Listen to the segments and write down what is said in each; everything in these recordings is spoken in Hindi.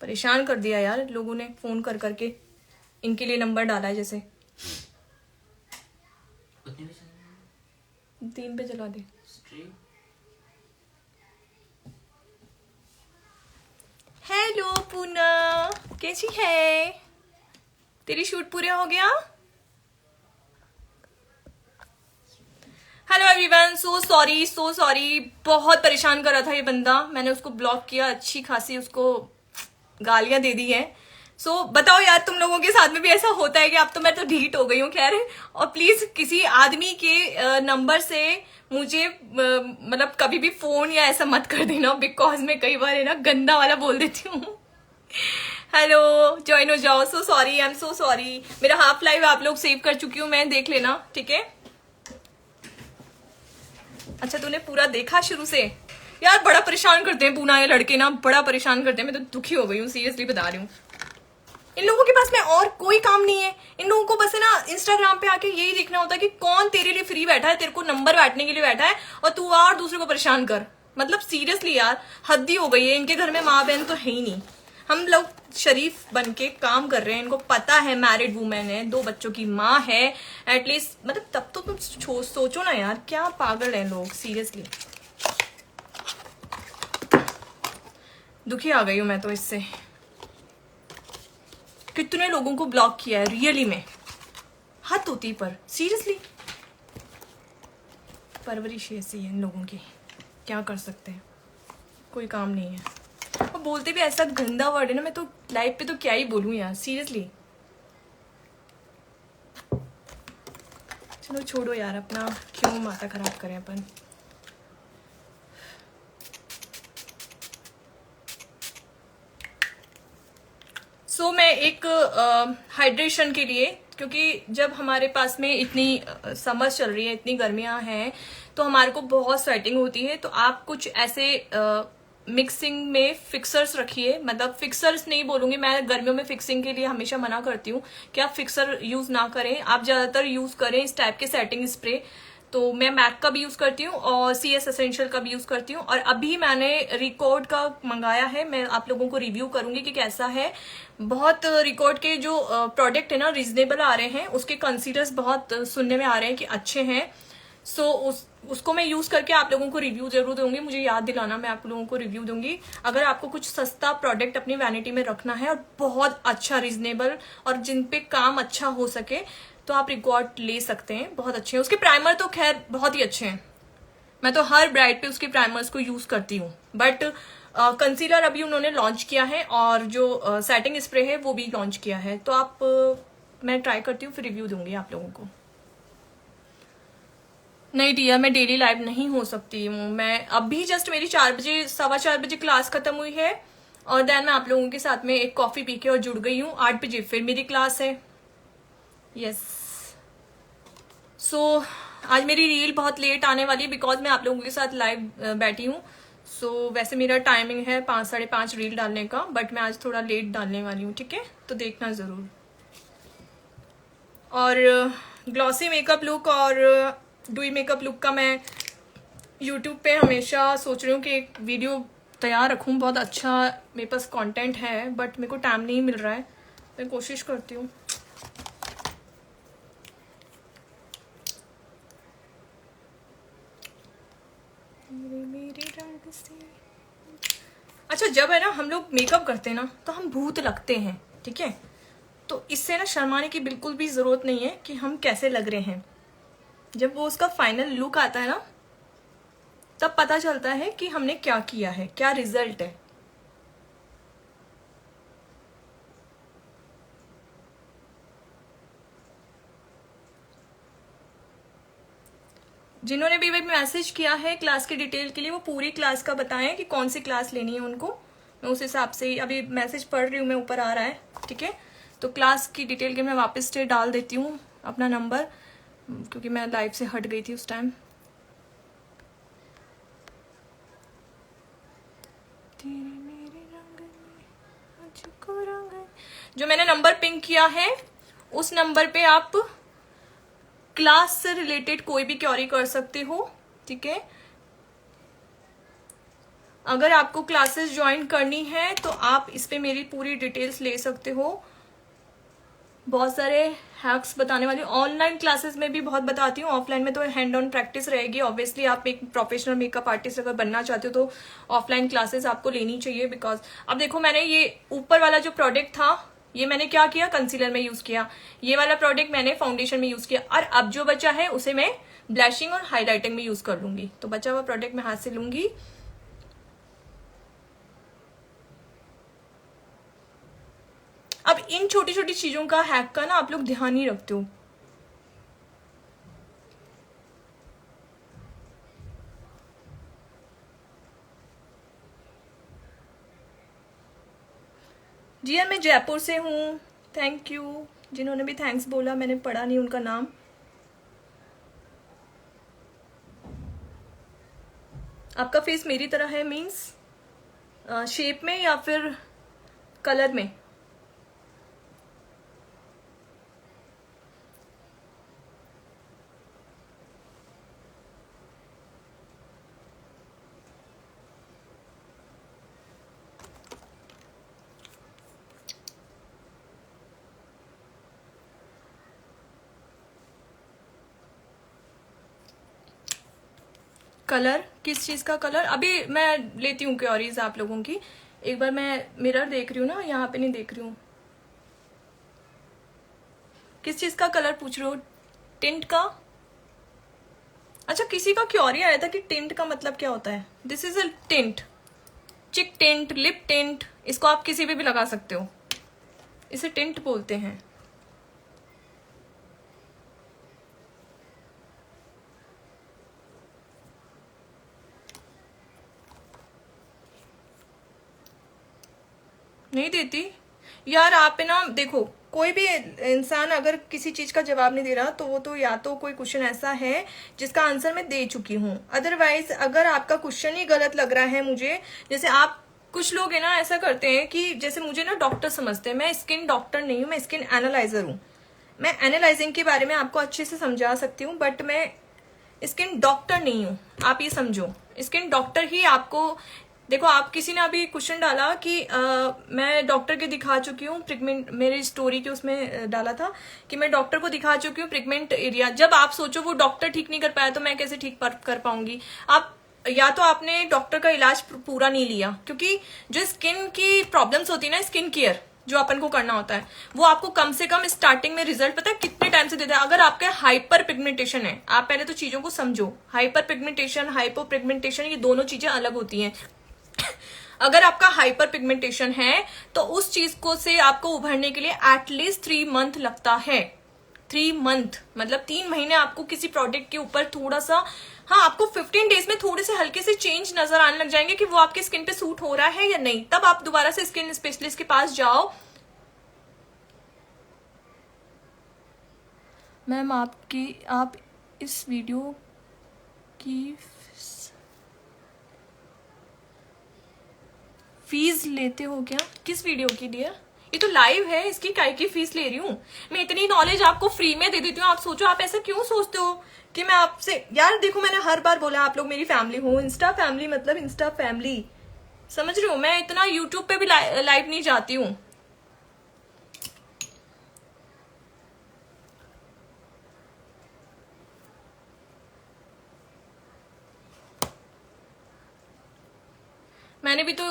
परेशान कर दिया यार लोगों ने फोन कर करके, इनके लिए नंबर डाला है जैसे। 3 पे चला दे। हेलो पूना, कैसी है? तेरी शूट पूरे हो गया? हेलो एवरीवन, सो सॉरी, बहुत परेशान कर रहा था ये बंदा। मैंने उसको ब्लॉक किया, अच्छी खासी उसको गालियां दे दी हैं। बताओ यार, तुम लोगों के साथ में भी ऐसा होता है कि अब तो मैं तो ढीठ हो गई हूँ। खैर, और प्लीज किसी आदमी के नंबर से मुझे मतलब कभी भी फोन या ऐसा मत कर देना, बिकॉज मैं कई बार है ना गंदा वाला बोल देती हूँ। हेलो, ज्वाइन हो जाओ। I am so sorry. मेरा हाफ लाइव आप लोग सेव कर चुकी हूँ मैं, देख लेना, ठीक है? अच्छा, तूने पूरा देखा शुरू से? यार बड़ा परेशान करते हैं पूना, ये लड़के ना बड़ा परेशान करते हैं। मैं तो दुखी हो गई हूँ, सीरियसली बता रही हूँ। इन लोगों के पास में और कोई काम नहीं है। इन लोगों को बस है ना इंस्टाग्राम पे आके यही देखना होता है कि कौन तेरे लिए फ्री बैठा है, तेरे को नंबर बांटने के लिए बैठा है, और तू और दूसरे को परेशान कर। मतलब सीरियसली यार, हद ही हो गई है। इनके घर में माँ बहन तो है ही नहीं। हम लोग शरीफ बन के काम कर रहे हैं, इनको पता है मैरिड वुमेन है, 2 बच्चों की माँ है एटलीस्ट। मतलब तब तो तुम सोचो ना यार, क्या पागल है लोग, सीरियसली दुखी आ गई हूं मैं तो इससे। कितने लोगों को ब्लॉक किया है रियली में, हद होती पर सीरियसली। परवरिश ऐसी है इन लोगों की, क्या कर सकते हैं, कोई काम नहीं है। और बोलते भी ऐसा गंदा वर्ड है ना, मैं तो लाइव पे तो क्या ही बोलूं यार, सीरियसली। चलो छोड़ो यार, अपना क्यों माथा खराब करें अपन। मैं एक हाइड्रेशन के लिए, क्योंकि जब हमारे पास में इतनी समर चल रही है, इतनी गर्मियां हैं, तो हमारे को बहुत स्वेटिंग होती है। तो आप कुछ ऐसे मिक्सिंग में फिक्सर्स रखिए। मतलब फिक्सर्स नहीं बोलूंगी मैं, गर्मियों में फिक्सिंग के लिए हमेशा मना करती हूँ कि आप फिक्सर यूज ना करें। आप ज्यादातर यूज करें इस टाइप के सेटिंग स्प्रे। तो मैं मैक का भी यूज करती हूँ और CS एसेंशियल का भी यूज करती हूँ। और अभी मैंने रिकॉर्ड का मंगाया है, मैं आप लोगों को रिव्यू करूंगी कि कैसा है। बहुत रिकॉर्ड के जो प्रोडक्ट है ना रीजनेबल आ रहे हैं, उसके कंसीडर्स बहुत सुनने में आ रहे हैं कि अच्छे हैं। उसको मैं यूज करके आप लोगों को रिव्यू जरूर दूंगी। मुझे याद दिलाना, मैं आप लोगों को रिव्यू दूंगी। अगर आपको कुछ सस्ता प्रोडक्ट अपनी वैनिटी में रखना है और बहुत अच्छा रीजनेबल और जिन पे काम अच्छा हो सके, तो आप रिकॉर्ड ले सकते हैं, बहुत अच्छे हैं। उसके प्राइमर तो खैर बहुत ही अच्छे हैं, मैं तो हर ब्राइड पे उसके प्राइमर्स को यूज करती हूँ। बट कंसीलर अभी उन्होंने लॉन्च किया है और जो सेटिंग स्प्रे है वो भी लॉन्च किया है। तो आप मैं ट्राई करती हूँ, फिर रिव्यू दूंगी आप लोगों को। नहीं डियर, मैं डेली लाइव नहीं हो सकती हूँ। मैं अभी जस्ट मेरी 4 बजे 4:15 बजे क्लास खत्म हुई है, और देन मैं आप लोगों के साथ में एक कॉफी पी के और जुड़ गई हूँ। 8 बजे फिर मेरी क्लास है। यस। आज मेरी रील बहुत लेट आने वाली है, बिकॉज मैं आप लोगों के साथ लाइव बैठी हूँ। वैसे मेरा टाइमिंग है 5 साढ़े 5 रील डालने का, बट मैं आज थोड़ा लेट डालने वाली हूँ, ठीक है? तो देखना जरूर। और ग्लॉसी मेकअप लुक और डुई मेकअप लुक का मैं यूट्यूब पे हमेशा सोच रही हूँ कि एक वीडियो तैयार रखूँ। बहुत अच्छा मेरे पास कंटेंट है, बट मेरे को टाइम नहीं मिल रहा है। मैं कोशिश करती हूँ। अच्छा, जब है ना हम लोग मेकअप करते हैं ना, तो हम भूत लगते हैं, ठीक है? तो इससे ना शर्माने की बिल्कुल भी जरूरत नहीं है कि हम कैसे लग रहे हैं। जब वो उसका फाइनल लुक आता है ना, तब पता चलता है कि हमने क्या किया है, क्या रिजल्ट है। जिन्होंने भी मैसेज किया है क्लास की डिटेल के लिए, वो पूरी क्लास का बताएं कि कौन सी क्लास लेनी है उनको। मैं उस हिसाब से अभी मैसेज पढ़ रही हूँ, मैं ऊपर आ रहा है, ठीक है? तो क्लास की डिटेल के मैं वापस से डाल देती हूँ अपना नंबर, क्योंकि मैं लाइव से हट गई थी उस टाइम। जो मैंने नंबर पिंक किया है, उस नंबर पे आप क्लास से रिलेटेड कोई भी क्वेरी कर सकते हो, ठीक है? अगर आपको क्लासेस ज्वाइन करनी है तो आप इस पे मेरी पूरी डिटेल्स ले सकते हो। बहुत सारे हैक्स बताने वाली, ऑनलाइन क्लासेस में भी बहुत बताती हूँ, ऑफलाइन में तो हैंड ऑन प्रैक्टिस रहेगी। ऑब्वियसली आप एक प्रोफेशनल मेकअप आर्टिस्ट अगर बनना चाहते हो तो ऑफलाइन क्लासेस आपको लेनी चाहिए। बिकॉज अब देखो, मैंने ये ऊपर वाला जो प्रोडक्ट था ये मैंने क्या किया, कंसीलर में यूज किया। ये वाला प्रोडक्ट मैंने फाउंडेशन में यूज किया, और अब जो बचा है उसे मैं ब्लैशिंग और हाईलाइटिंग में यूज कर लूंगी। तो बचा हुआ प्रोडक्ट मैं हाथ से लूंगी। अब इन छोटी छोटी चीजों का हैक का ना आप लोग ध्यान नहीं रखते हो। जी यार, मैं जयपुर से हूँ। थैंक यू जिन्होंने भी थैंक्स बोला, मैंने पढ़ा नहीं उनका नाम। आपका फेस मेरी तरह है मीन्स शेप में या फिर कलर में? कलर किस चीज का कलर? अभी मैं लेती हूँ क्योरीज आप लोगों की। एक बार मैं मिरर देख रही हूँ ना, यहाँ पे नहीं देख रही हूँ। किस चीज का कलर पूछ रहे हो? टिंट का? अच्छा, किसी का क्योरी आया था कि टिंट का मतलब क्या होता है। दिस इज अ टिंट, चिक टिंट, लिप टिंट, इसको आप किसी पे भी लगा सकते हो, इसे टिंट बोलते हैं। नहीं देती यार। आप है ना, देखो कोई भी इंसान अगर किसी चीज का जवाब नहीं दे रहा तो वो तो या तो कोई क्वेश्चन ऐसा है जिसका आंसर मैं दे चुकी हूँ। अदरवाइज अगर आपका क्वेश्चन ही गलत लग रहा है मुझे, जैसे आप कुछ लोग है ना ऐसा करते हैं कि जैसे मुझे ना डॉक्टर समझते हैं। मैं स्किन डॉक्टर नहीं हूँ, मैं स्किन एनालाइजर हूँ। मैं एनालाइजिंग के बारे में आपको अच्छे से समझा सकती हूँ, बट मैं स्किन डॉक्टर नहीं हूँ। आप ये समझो, स्किन डॉक्टर ही आपको, देखो आप किसी ने अभी क्वेश्चन डाला कि मैं डॉक्टर के दिखा चुकी हूँ पिगमेंट, मेरी स्टोरी के उसमें डाला था कि मैं डॉक्टर को दिखा चुकी हूँ पिगमेंट एरिया। जब आप सोचो वो डॉक्टर ठीक नहीं कर पाया तो मैं कैसे ठीक कर पाऊंगी? आप या तो आपने डॉक्टर का इलाज पूरा नहीं लिया, क्योंकि जो स्किन की प्रॉब्लम्स होती है ना, स्किन केयर जो अपन को करना होता है वो आपको कम से कम स्टार्टिंग में रिजल्ट पता है कितने टाइम से देता है। अगर आपका हाइपर पिगमेंटेशन है, आप पहले तो चीजों को समझो। हाइपर पिगमेंटेशन, हाइपो पिगमेंटेशन, ये दोनों चीजें अलग होती हैं। अगर आपका हाइपर पिगमेंटेशन है तो उस चीज को से आपको उभरने के लिए एटलीस्ट 3 मंथ लगता है। 3 मंथ मतलब 3 महीने आपको किसी प्रोडक्ट के ऊपर थोड़ा सा, हाँ आपको 15 डेज में थोड़े से हल्के से चेंज नजर आने लग जाएंगे कि वो आपके स्किन पे सूट हो रहा है या नहीं। तब आप दोबारा से स्किन स्पेशलिस्ट के पास जाओ। मैम आप इस वीडियो की फीस लेते हो क्या? किस वीडियो की डियर? ये तो लाइव है, इसकी काय की फीस ले रही हूँ? मैं इतनी नॉलेज आपको फ्री में दे देती हूँ। आप सोचो, आप ऐसा क्यों सोचते हो कि मैं आपसे, यार देखो मैंने हर बार बोला आप लोग मेरी फैमिली हो। इंस्टा फैमिली मतलब इंस्टा फैमिली, समझ रहे हो? मैं इतना यूट्यूब पे भी लाइव नहीं जाती हूँ। मैंने भी तो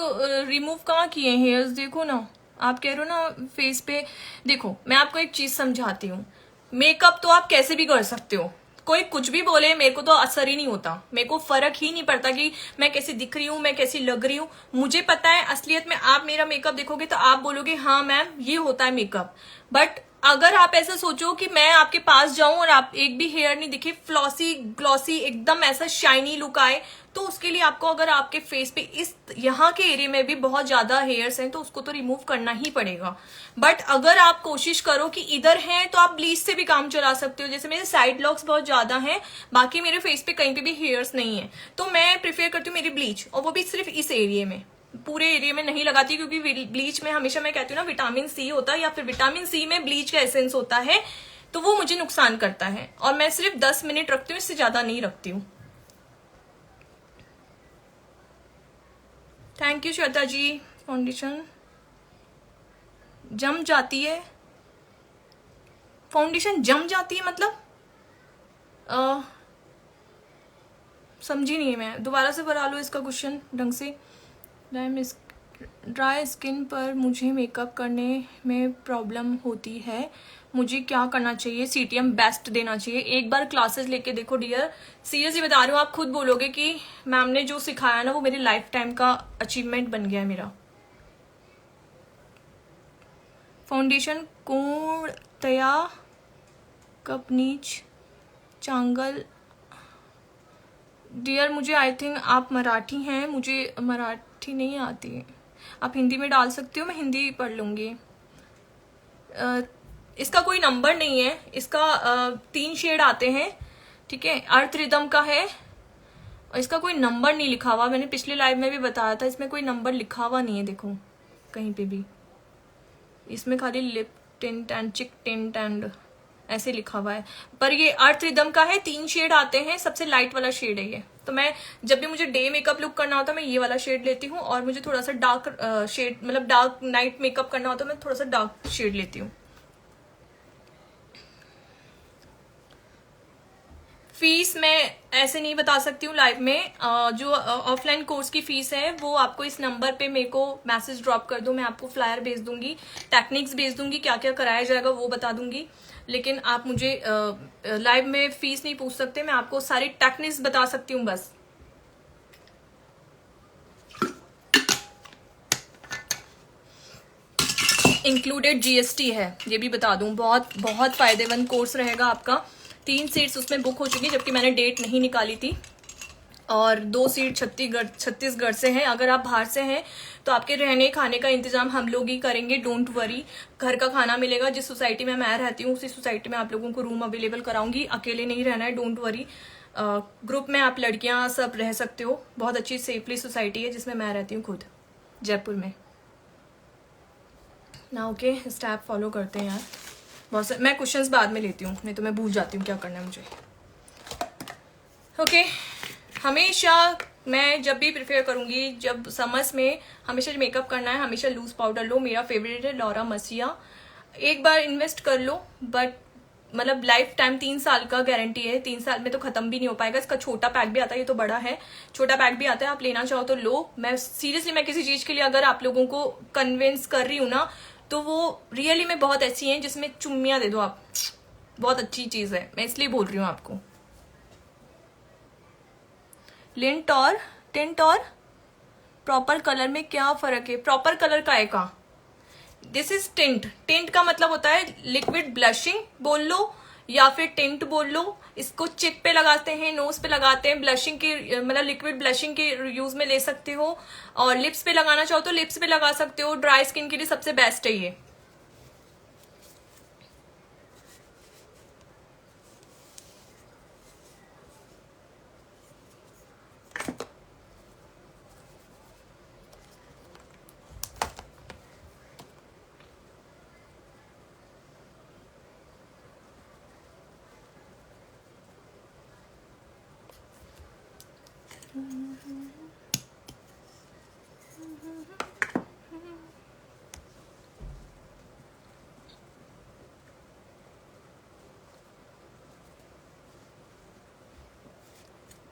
रिमूव कहाँ किए हेयर्स, देखो ना। आप कह रहे हो ना फेस पे, देखो मैं आपको एक चीज समझाती हूँ। मेकअप तो आप कैसे भी कर सकते हो, कोई कुछ भी बोले मेरे को तो असर ही नहीं होता। मेरे को फर्क ही नहीं पड़ता कि मैं कैसी दिख रही हूँ, मैं कैसी लग रही हूँ। मुझे पता है असलियत में आप मेरा मेकअप देखोगे तो आप बोलोगे हाँ मैम ये होता है मेकअप। बट अगर आप ऐसा सोचो कि मैं आपके पास जाऊं और आप एक भी हेयर नहीं दिखे, फ्लॉसी ग्लॉसी एकदम ऐसा शाइनी लुक आए, तो उसके लिए आपको, अगर आपके फेस पे इस यहाँ के एरिया में भी बहुत ज्यादा हेयर्स हैं तो उसको तो रिमूव करना ही पड़ेगा। बट अगर आप कोशिश करो कि इधर हैं तो आप ब्लीच से भी काम चला सकते हो। जैसे मेरे साइड लॉक्स बहुत ज्यादा हैं, बाकी मेरे फेस पे कहीं पे भी हेयर्स नहीं है, तो मैं प्रिफेयर करती हूँ मेरी ब्लीच, और वो भी सिर्फ इस एरिया में, पूरे एरिया में नहीं लगाती। क्योंकि ब्लीच में हमेशा मैं कहती हूँ ना विटामिन सी होता है, या फिर विटामिन सी में ब्लीच का एसेंस होता है, तो वो मुझे नुकसान करता है। और मैं सिर्फ 10 मिनट रखती हूँ, इससे ज्यादा नहीं रखती हूँ। Thank you Shweta ji. Foundation जम जाती है, फाउंडेशन जम जाती है मतलब समझी नहीं मैं, दोबारा से बना लो इसका क्वेश्चन ढंग से। ड्राई स्किन पर मुझे मेकअप करने में प्रॉब्लम होती है, मुझे क्या करना चाहिए? सीटीएम बेस्ट देना चाहिए, एक बार क्लासेस लेके देखो डियर, सीरियसली बता रही हूँ, आप खुद बोलोगे कि मैम ने जो सिखाया ना वो मेरी लाइफ टाइम का अचीवमेंट बन गया है मेरा। फाउंडेशन कोणत्या कंपनीज चांगल? डियर मुझे आई थिंक आप मराठी हैं, मुझे मराठी नहीं आती है, आप हिंदी में डाल सकते हो, मैं हिंदी पढ़ लूँगी। इसका कोई नंबर नहीं है, इसका 3 शेड आते हैं, ठीक है, अर्थ रिदम का है, और इसका कोई नंबर नहीं लिखा हुआ, मैंने पिछले लाइव में भी बताया था, इसमें कोई नंबर लिखा हुआ नहीं है, देखो कहीं पे भी, इसमें खाली लिप टिंट एंड चिक टिंट एंड ऐसे लिखा हुआ है, पर ये अर्थ रिदम का है, 3 शेड आते हैं, सबसे लाइट वाला शेड है ये। तो मैं जब भी मुझे डे मेकअप लुक करना होता है मैं ये वाला शेड लेती हूँ, और मुझे थोड़ा सा डार्क शेड मतलब डार्क नाइट मेकअप करना होता है मैं थोड़ा सा डार्क शेड लेती हूँ। फीस मैं ऐसे नहीं बता सकती हूँ लाइव में, जो ऑफलाइन कोर्स की फीस है वो आपको इस नंबर पे मेरे को मैसेज ड्रॉप कर दो, मैं आपको फ्लायर भेज दूंगी, टेक्निक्स भेज दूंगी, क्या क्या कराया जाएगा वो बता दूंगी, लेकिन आप मुझे लाइव में फीस नहीं पूछ सकते, मैं आपको सारी टेक्निक्स बता सकती हूँ बस। इंक्लूडेड जीएसटी है, ये भी बता दूं, बहुत बहुत फायदेमंद कोर्स रहेगा आपका। 3 सीट्स उसमें बुक हो चुकी, जबकि मैंने डेट नहीं निकाली थी, और 2 सीट छत्तीसगढ़ से हैं। अगर आप बाहर से हैं तो आपके रहने खाने का इंतजाम हम लोग ही करेंगे, डोंट वरी, घर का खाना मिलेगा। जिस सोसाइटी में मैं रहती हूँ उसी सोसाइटी में आप लोगों को रूम अवेलेबल कराऊंगी, अकेले नहीं रहना है, डोंट वरी। ग्रुप में आप लड़कियां सब रह सकते हो, बहुत अच्छी सेफली सोसाइटी है जिसमें मैं रहती हूँ खुद, जयपुर में ना। ओके, स्टेप फॉलो करते हैं यार, बहुत मैं क्वेश्चंस बाद में लेती हूँ, नहीं तो मैं भूल जाती हूँ क्या करना है मुझे। ओके, हमेशा मैं जब भी प्रिफेयर करूंगी, जब समर्स में हमेशा मेकअप करना है, हमेशा लूज पाउडर लो, मेरा फेवरेट है लॉरा मसिया, एक बार इन्वेस्ट कर लो, बट मतलब लाइफ टाइम 3 साल का गारंटी है, 3 साल में तो खत्म भी नहीं हो पाएगा। इसका छोटा पैक भी आता है, ये तो बड़ा है, छोटा पैक भी आता है, आप लेना चाहो तो लो। मैं सीरियसली मैं किसी चीज के लिए अगर आप लोगों को कन्विंस कर रही हूँ ना, तो वो रियली में बहुत ऐसी हैं जिसमें चुम्मियां दे दो आप, बहुत अच्छी चीज है, मैं इसलिए बोल रही हूँ आपको। टिंट और प्रॉपर कलर में क्या फर्क है? प्रॉपर कलर का है का, दिस इज टिंट, टिंट का मतलब होता है लिक्विड ब्लशिंग बोल लो या फिर टिंट बोल लो। इसको चिक पे लगाते हैं, नोज पे लगाते हैं, ब्लशिंग के मतलब लिक्विड ब्लशिंग के यूज में ले सकते हो, और लिप्स पे लगाना चाहो तो लिप्स पे लगा सकते हो, ड्राई स्किन के लिए सबसे बेस्ट है ये।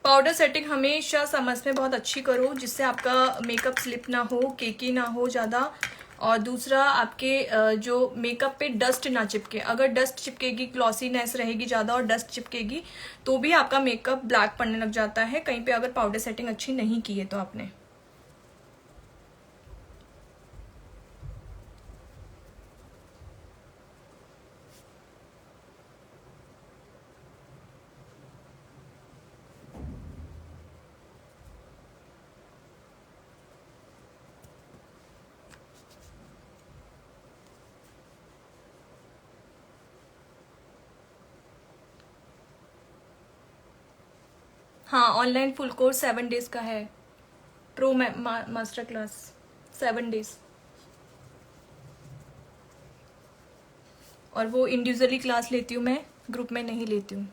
पाउडर सेटिंग हमेशा समझ में बहुत अच्छी करो, जिससे आपका मेकअप स्लिप ना हो, केकी ना हो ज़्यादा, और दूसरा आपके जो मेकअप पे डस्ट ना चिपके। अगर डस्ट चिपकेगी, ग्लॉसीनेस रहेगी ज़्यादा और डस्ट चिपकेगी तो भी आपका मेकअप ब्लैक पड़ने लग जाता है, कहीं पे अगर पाउडर सेटिंग अच्छी नहीं की है तो आपने। हाँ, ऑनलाइन फुल कोर्स 7 डेज का है, प्रो मास्टर क्लास 7 डेज, और वो इंडिविजुअली क्लास लेती हूँ मैं, ग्रुप में नहीं लेती हूँ।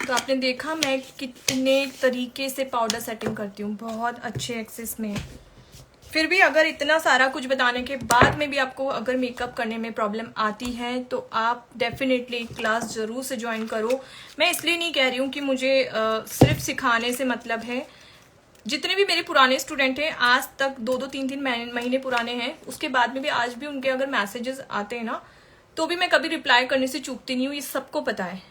तो आपने देखा मैं कितने तरीके से पाउडर सेटिंग करती हूँ, बहुत अच्छे एक्सेस में। फिर भी अगर इतना सारा कुछ बताने के बाद में भी आपको अगर मेकअप करने में प्रॉब्लम आती है तो आप डेफिनेटली क्लास ज़रूर से ज्वाइन करो। मैं इसलिए नहीं कह रही हूँ कि मुझे सिर्फ सिखाने से मतलब है। जितने भी मेरे पुराने स्टूडेंट हैं, आज तक 2-2, 3-3 महीने पुराने हैं, उसके बाद में भी आज भी उनके अगर मैसेजेस आते हैं ना, तो भी मैं कभी रिप्लाई करने से चूकती नहीं हूँ, ये सबको पता है।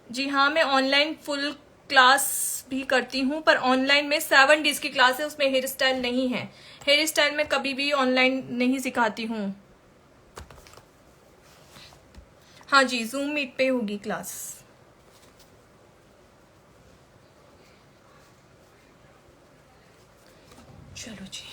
जी हाँ, मैं ऑनलाइन फुल क्लास भी करती हूँ, पर ऑनलाइन में 7 डेज की क्लास है, उसमें हेयर स्टाइल नहीं है। हेयर स्टाइल मैं कभी भी ऑनलाइन नहीं सिखाती हूँ। हाँ जी, जूम मीट पे होगी क्लास। चलो जी,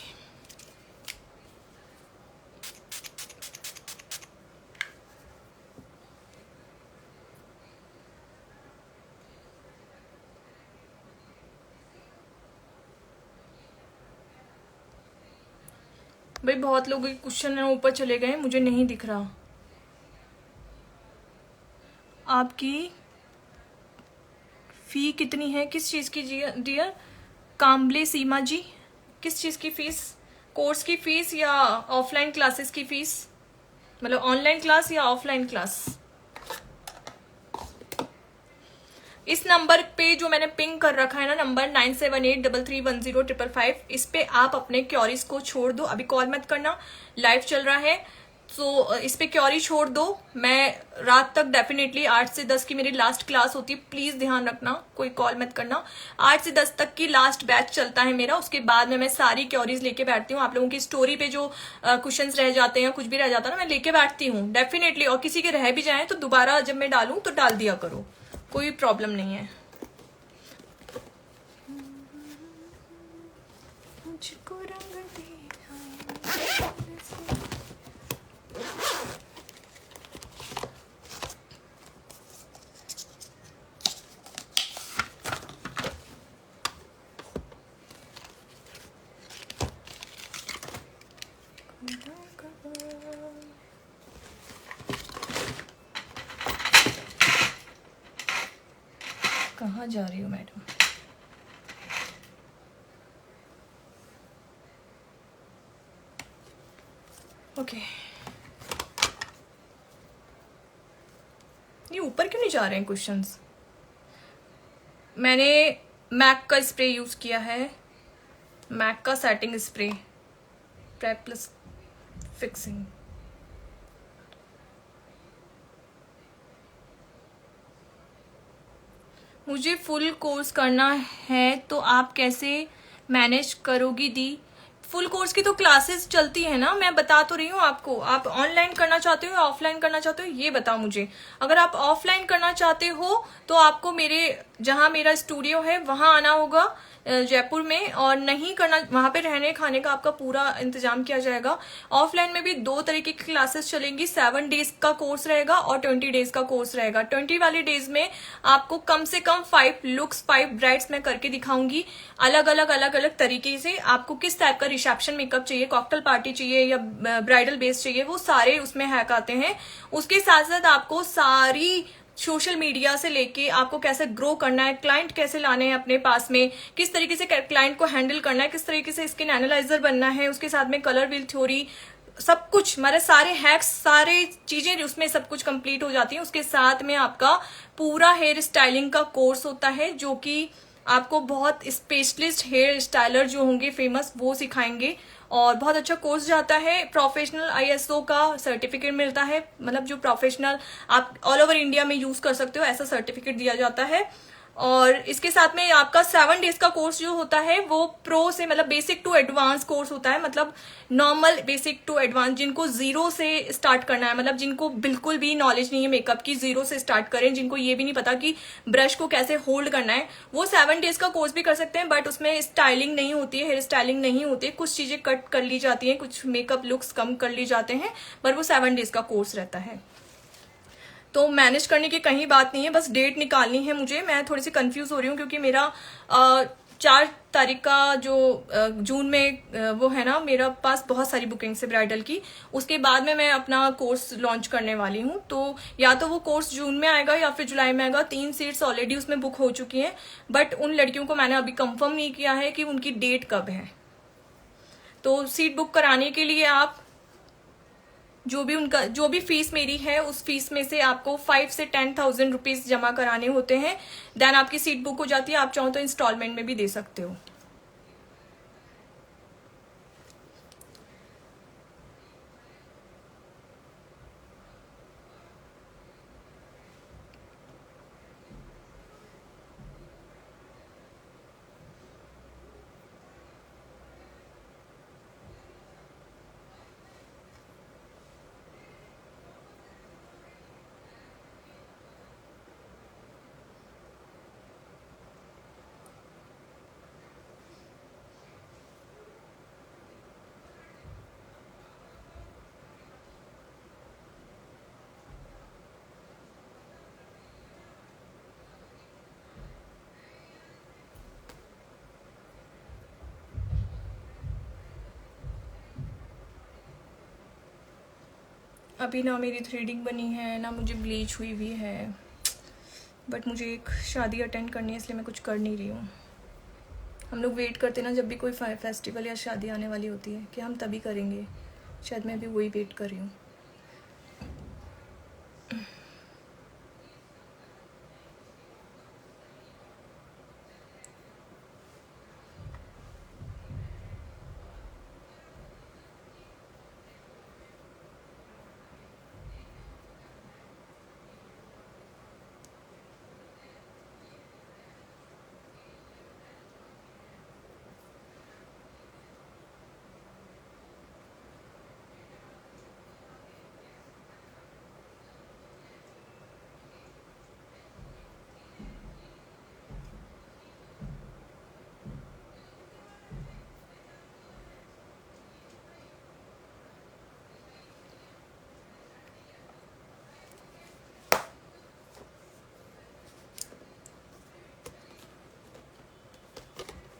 भाई बहुत लोगों के क्वेश्चन ऊपर चले गए, मुझे नहीं दिख रहा। आपकी फी कितनी है? किस चीज़ की डियर? काम्बले सीमा जी, किस चीज़ की फीस? कोर्स की फीस या ऑफलाइन क्लासेस की फीस? मतलब ऑनलाइन क्लास या ऑफलाइन क्लास? इस नंबर पे जो मैंने पिंग कर रखा है ना, नंबर 9783310555, इस पे आप अपने क्योरीज को छोड़ दो। अभी कॉल मत करना, लाइव चल रहा है, तो इस पे क्योरी छोड़ दो। मैं रात तक डेफिनेटली 8 से 10 की मेरी लास्ट क्लास होती है, प्लीज ध्यान रखना, कोई कॉल मत करना। 8 से 10 तक की लास्ट बैच चलता है मेरा, उसके बाद में मैं सारी क्योरीज लेके बैठती हूँ। आप लोगों की स्टोरी पे जो क्वेश्चंस रह जाते हैं, कुछ भी रह जाता है ना, मैं लेके बैठती हूँ डेफिनेटली। और किसी के रह भी जाए तो दोबारा जब मैं डालूं तो डाल दिया करो, कोई प्रॉब्लम नहीं है। मुझको रंग कहाँ जा रही हो मैडम? ओके, ये ऊपर क्यों नहीं जा रहे हैं क्वेश्चंस? मैंने मैक का स्प्रे यूज किया है, मैक का setting spray, prep plus fixing. मुझे फुल कोर्स करना है तो आप कैसे मैनेज करोगी दी? फुल कोर्स की तो क्लासेस चलती है ना, मैं बता तो रही हूँ आपको। आप ऑनलाइन करना चाहते हो या ऑफलाइन करना चाहते हो, ये बताओ मुझे। अगर आप ऑफलाइन करना चाहते हो तो आपको मेरे जहाँ मेरा स्टूडियो है वहाँ आना होगा जयपुर में, और नहीं करना, वहाँ पे रहने खाने का आपका पूरा इंतजाम किया जाएगा। ऑफलाइन में भी 2 तरीके की क्लासेस चलेंगी, 7 डेज का कोर्स रहेगा और 20 डेज का कोर्स रहेगा। 20 वाले डेज में आपको कम से कम 5 लुक्स 5 ब्राइड्स मैं करके दिखाऊंगी, अलग अलग तरीके से। आपको किस टाइप का रिसेप्शन मेकअप चाहिए, कॉकटेल पार्टी चाहिए या ब्राइडल बेस चाहिए, वो सारे उसमें हैक आते हैं। उसके साथ साथ आपको सारी सोशल मीडिया से लेके आपको कैसे ग्रो करना है, क्लाइंट कैसे लाने हैं अपने पास में, किस तरीके से क्लाइंट को हैंडल करना है, किस तरीके से स्किन एनालाइजर बनना है, उसके साथ में कलर व्हील थ्योरी, सब कुछ हमारे सारे हैक्स, सारे चीजें उसमें सब कुछ कंप्लीट हो जाती हैं। उसके साथ में आपका पूरा हेयर स्टाइलिंग का कोर्स होता है, जो कि आपको बहुत स्पेशलिस्ट हेयर स्टाइलर जो होंगे फेमस, वो सिखाएंगे। और बहुत अच्छा कोर्स जाता है, प्रोफेशनल ISO का सर्टिफिकेट मिलता है, मतलब जो प्रोफेशनल आप ऑल ओवर इंडिया में यूज कर सकते हो, ऐसा सर्टिफिकेट दिया जाता है। और इसके साथ में आपका 7 डेज का कोर्स जो होता है वो प्रो से, मतलब बेसिक टू एडवांस कोर्स होता है। मतलब नॉर्मल, बेसिक टू एडवांस, जिनको जीरो से स्टार्ट करना है, मतलब जिनको बिल्कुल भी नॉलेज नहीं है मेकअप की, जीरो से स्टार्ट करें, जिनको ये भी नहीं पता कि ब्रश को कैसे होल्ड करना है, वो 7 डेज का कोर्स भी कर सकते हैं। बट उसमें स्टाइलिंग नहीं होती है, हेयर स्टाइलिंग नहीं होती है, कुछ चीजें कट कर ली जाती है, कुछ मेकअप लुक्स कम कर ली जाते हैं, पर वो 7 डेज का कोर्स रहता है। तो मैनेज करने की कहीं बात नहीं है, बस डेट निकालनी है मुझे। मैं थोड़ी सी कंफ्यूज हो रही हूँ क्योंकि मेरा 4 तारीख का जो जून में वो है ना, मेरा पास बहुत सारी बुकिंग है ब्राइडल की। उसके बाद में मैं अपना कोर्स लॉन्च करने वाली हूँ, तो या तो वो कोर्स जून में आएगा या फिर जुलाई में आएगा। 3 सीट्स ऑलरेडी उसमें बुक हो चुकी हैं, बट उन लड़कियों को मैंने अभी कंफर्म नहीं किया है कि उनकी डेट कब है। तो सीट बुक कराने के लिए आप जो भी फीस मेरी है, उस फीस में से आपको 5 से 10,000 रुपीज जमा कराने होते हैं। देन आपकी सीट बुक हो जाती है। आप चाहो तो इंस्टॉलमेंट में भी दे सकते हो। अभी ना मेरी थ्रेडिंग बनी है ना, मुझे ब्लीच हुई भी है, बट मुझे एक शादी अटेंड करनी है, इसलिए मैं कुछ कर नहीं रही हूँ। हम लोग वेट करते ना, जब भी कोई फेस्टिवल या शादी आने वाली होती है कि हम तभी करेंगे। शायद मैं भी वही वेट कर रही हूँ।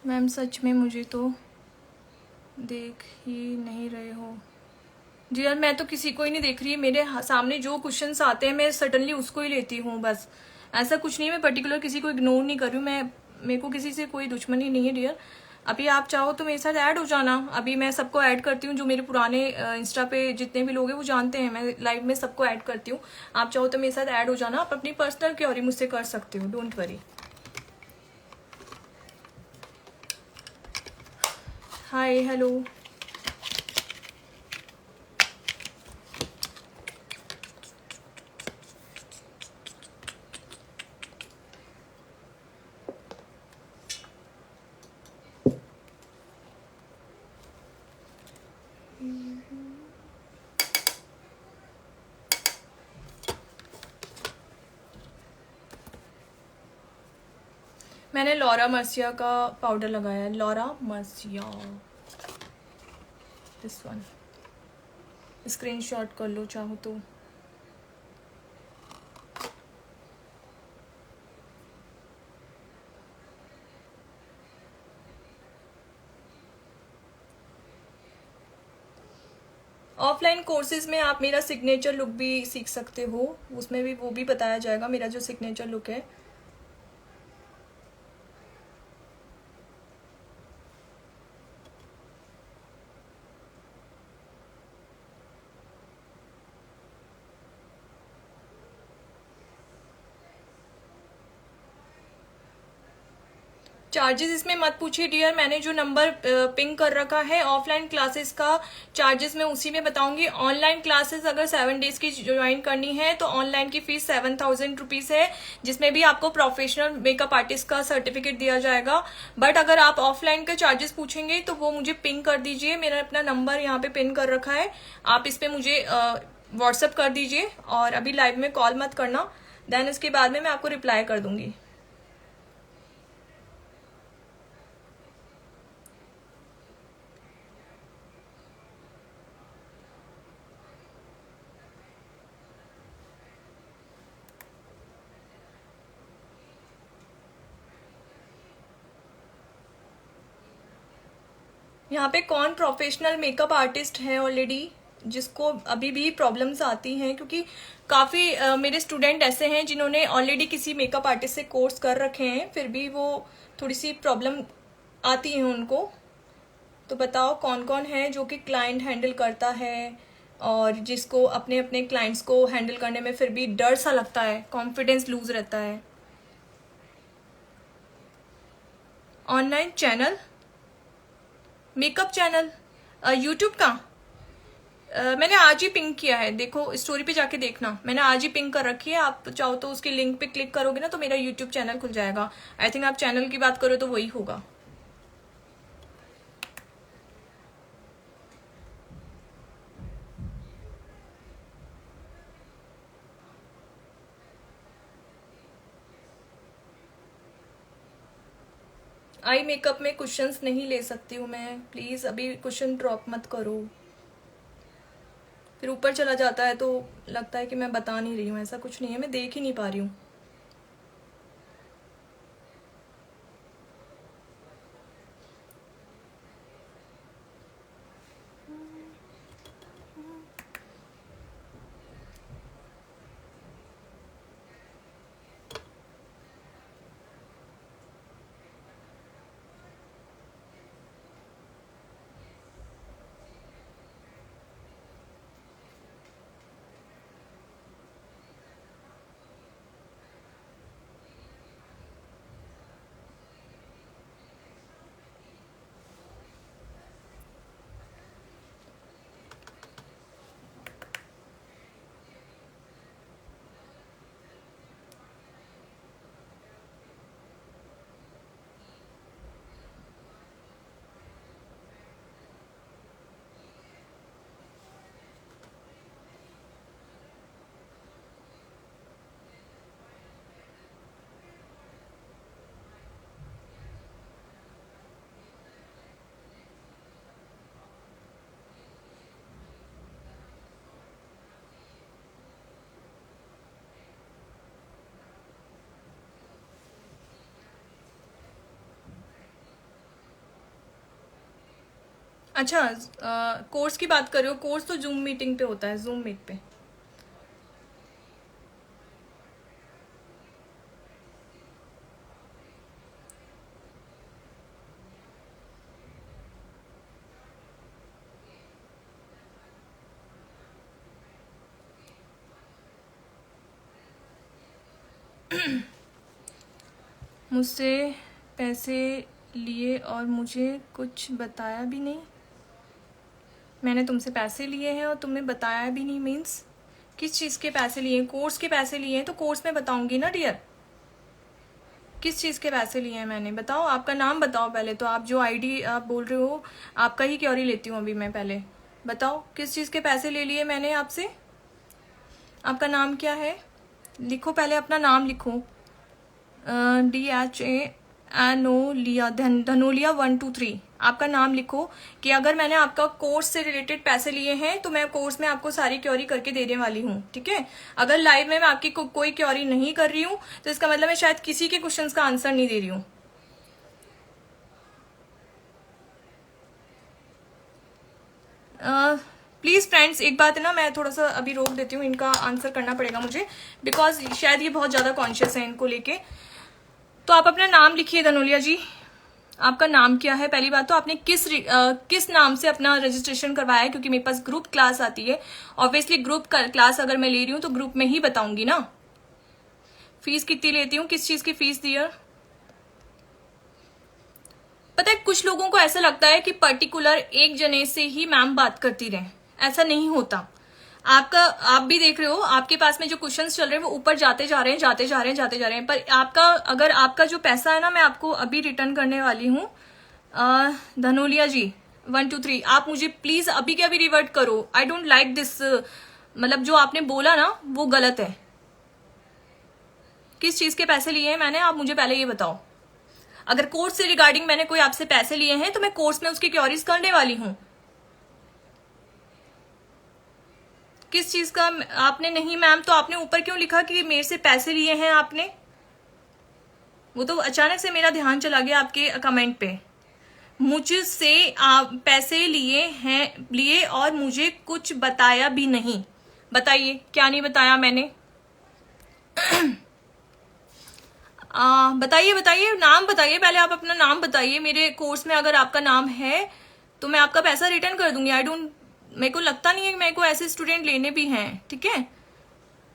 मैम सच में मुझे तो देख ही नहीं रहे हो। जी यार, मैं तो किसी को ही नहीं देख रही। मेरे सामने जो क्वेश्चंस आते हैं मैं सडनली उसको ही लेती हूँ बस। ऐसा कुछ नहीं है, मैं पर्टिकुलर किसी को इग्नोर नहीं कर रही हूँ। मेरे को किसी से कोई दुश्मनी नहीं है डियर। अभी आप चाहो तो मेरे साथ ऐड हो जाना। अभी मैं सबको ऐड करती हूँ, जो मेरे पुराने इंस्टा पे जितने भी लोग हैं वो जानते हैं, मैं लाइव में सबको ऐड करती हूँ। आप चाहो तो मेरे साथ ऐड हो जाना। आप अपनी पर्सनल क्वेरी मुझसे कर सकते हो, डोंट वरी। Hi hello. मैंने लॉरा मर्सिया का पाउडर लगाया है, Laura Mercia, this one. Screenshot कर लो चाहो तो। ऑफलाइन कोर्सेज में आप मेरा सिग्नेचर लुक भी सीख सकते हो, उसमें भी वो भी बताया जाएगा, मेरा जो सिग्नेचर लुक है। चार्जेस इसमें मत पूछिए डियर, मैंने जो नंबर पिंग कर रखा है ऑफलाइन क्लासेस का चार्जेस मैं उसी में बताऊंगी। ऑनलाइन क्लासेस अगर 7 डेज की ज्वाइन करनी है तो ऑनलाइन की फीस 7,000 रुपीज है, जिसमें भी आपको प्रोफेशनल मेकअप आर्टिस्ट का सर्टिफिकेट दिया जाएगा। बट अगर आप ऑफलाइन के चार्जेस पूछेंगे तो वो मुझे पिंग कर दीजिए, मेरा अपना नंबर यहाँ पे पिन कर रखा है, आप इस पे मुझे व्हाट्सअप कर दीजिए। और अभी लाइव में कॉल मत करना, देन इसके बाद में मैं आपको रिप्लाई कर दूंगी। यहाँ पे कौन प्रोफेशनल मेकअप आर्टिस्ट है ऑलरेडी जिसको अभी भी प्रॉब्लम्स आती हैं, क्योंकि काफ़ी मेरे स्टूडेंट ऐसे हैं जिन्होंने ऑलरेडी किसी मेकअप आर्टिस्ट से कोर्स कर रखे हैं, फिर भी वो थोड़ी सी प्रॉब्लम आती है उनको। तो बताओ कौन कौन है जो कि क्लाइंट हैंडल करता है और जिसको अपने अपने क्लाइंट्स को हैंडल करने में फिर भी डर सा लगता है, कॉन्फिडेंस लूज रहता है। Online channel, makeup channel, YouTube का मैंने आज ही पिंक किया है, देखो स्टोरी पे जाके देखना, मैंने आज ही पिंक कर रखी है। आप चाहो तो उसके लिंक पे क्लिक करोगे ना तो मेरा यूट्यूब चैनल खुल जाएगा। आई थिंक आप चैनल की बात करो तो वही होगा। आई मेकअप में क्वेश्चंस नहीं ले सकती हूँ मैं, प्लीज अभी क्वेश्चन ड्रॉप मत करो, फिर ऊपर चला जाता है तो लगता है कि मैं बता नहीं रही हूँ। ऐसा कुछ नहीं है, मैं देख ही नहीं पा रही हूँ। अच्छा, कोर्स की बात कर रहे हो? कोर्स तो जूम मीटिंग पे होता है, जूम मीट पे। मुझसे पैसे लिए और मुझे कुछ बताया भी नहीं। मैंने तुमसे पैसे लिए हैं और तुमने बताया भी नहीं मीन्स किस चीज़ के पैसे लिए हैं? कोर्स के पैसे लिए हैं तो कोर्स में बताऊंगी ना डियर। किस चीज़ के पैसे लिए हैं मैंने, बताओ। आपका नाम बताओ पहले तो। आप जो आईडी आप बोल रहे हो आपका ही क्योरी लेती हूँ अभी मैं। पहले बताओ किस चीज़ के पैसे ले लिए मैंने आपसे। आपका नाम क्या है? लिखो पहले, अपना नाम लिखो। DHANOLIA, धनोलिया 123। आपका नाम लिखो कि अगर मैंने आपका कोर्स से रिलेटेड पैसे लिए हैं तो मैं कोर्स में आपको सारी क्योरी करके देने वाली हूँ, ठीक है। अगर लाइव में मैं आपकी कोई क्योरी नहीं कर रही हूँ तो इसका मतलब मैं शायद किसी के क्वेश्चंस का आंसर नहीं दे रही हूँ। प्लीज फ्रेंड्स, एक बात है ना, मैं थोड़ा सा अभी रोक देती हूँ, इनका आंसर करना पड़ेगा मुझे बिकॉज शायद ये बहुत ज्यादा कॉन्शियस है इनको लेके। तो आप अपना नाम लिखिए धनोलिया जी। आपका नाम क्या है? पहली बात तो आपने किस नाम से अपना रजिस्ट्रेशन करवाया है, क्योंकि मेरे पास ग्रुप क्लास आती है। ऑब्वियसली ग्रुप क्लास अगर मैं ले रही हूँ तो ग्रुप में ही बताऊंगी ना। फीस कितनी लेती हूँ, किस चीज की फीस दी है? पता है कुछ लोगों को ऐसा लगता है कि पर्टिकुलर एक जने से ही मैम बात करती रहे, ऐसा नहीं होता। आप भी देख रहे हो आपके पास में जो क्वेश्चंस चल रहे हैं वो ऊपर जाते जा रहे हैं। पर अगर आपका जो पैसा है ना, मैं आपको अभी रिटर्न करने वाली हूँ। धनोलिया जी 123, आप मुझे प्लीज अभी के अभी रिवर्ट करो। आई डोंट लाइक दिस, मतलब जो आपने बोला ना वो गलत है। किस चीज के पैसे लिए हैं मैंने, आप मुझे पहले ये बताओ। अगर कोर्स से रिगार्डिंग मैंने कोई आपसे पैसे लिए हैं तो मैं कोर्स में उसकी क्योरीज करने वाली हूँ। किस चीज का आपने नहीं मैम, तो आपने ऊपर क्यों लिखा कि मेरे से पैसे लिए हैं आपने? वो तो अचानक से मेरा ध्यान चला गया आपके कमेंट पे। मुझसे पैसे लिए और मुझे कुछ बताया भी नहीं। बताइए क्या नहीं बताया मैंने? बताइए बताइए, नाम बताइए पहले, आप अपना नाम बताइए। मेरे कोर्स में अगर आपका नाम है तो मैं आपका पैसा रिटर्न कर दूंगी। मेरे को लगता नहीं है कि मेरे को ऐसे स्टूडेंट लेने भी हैं, ठीक है।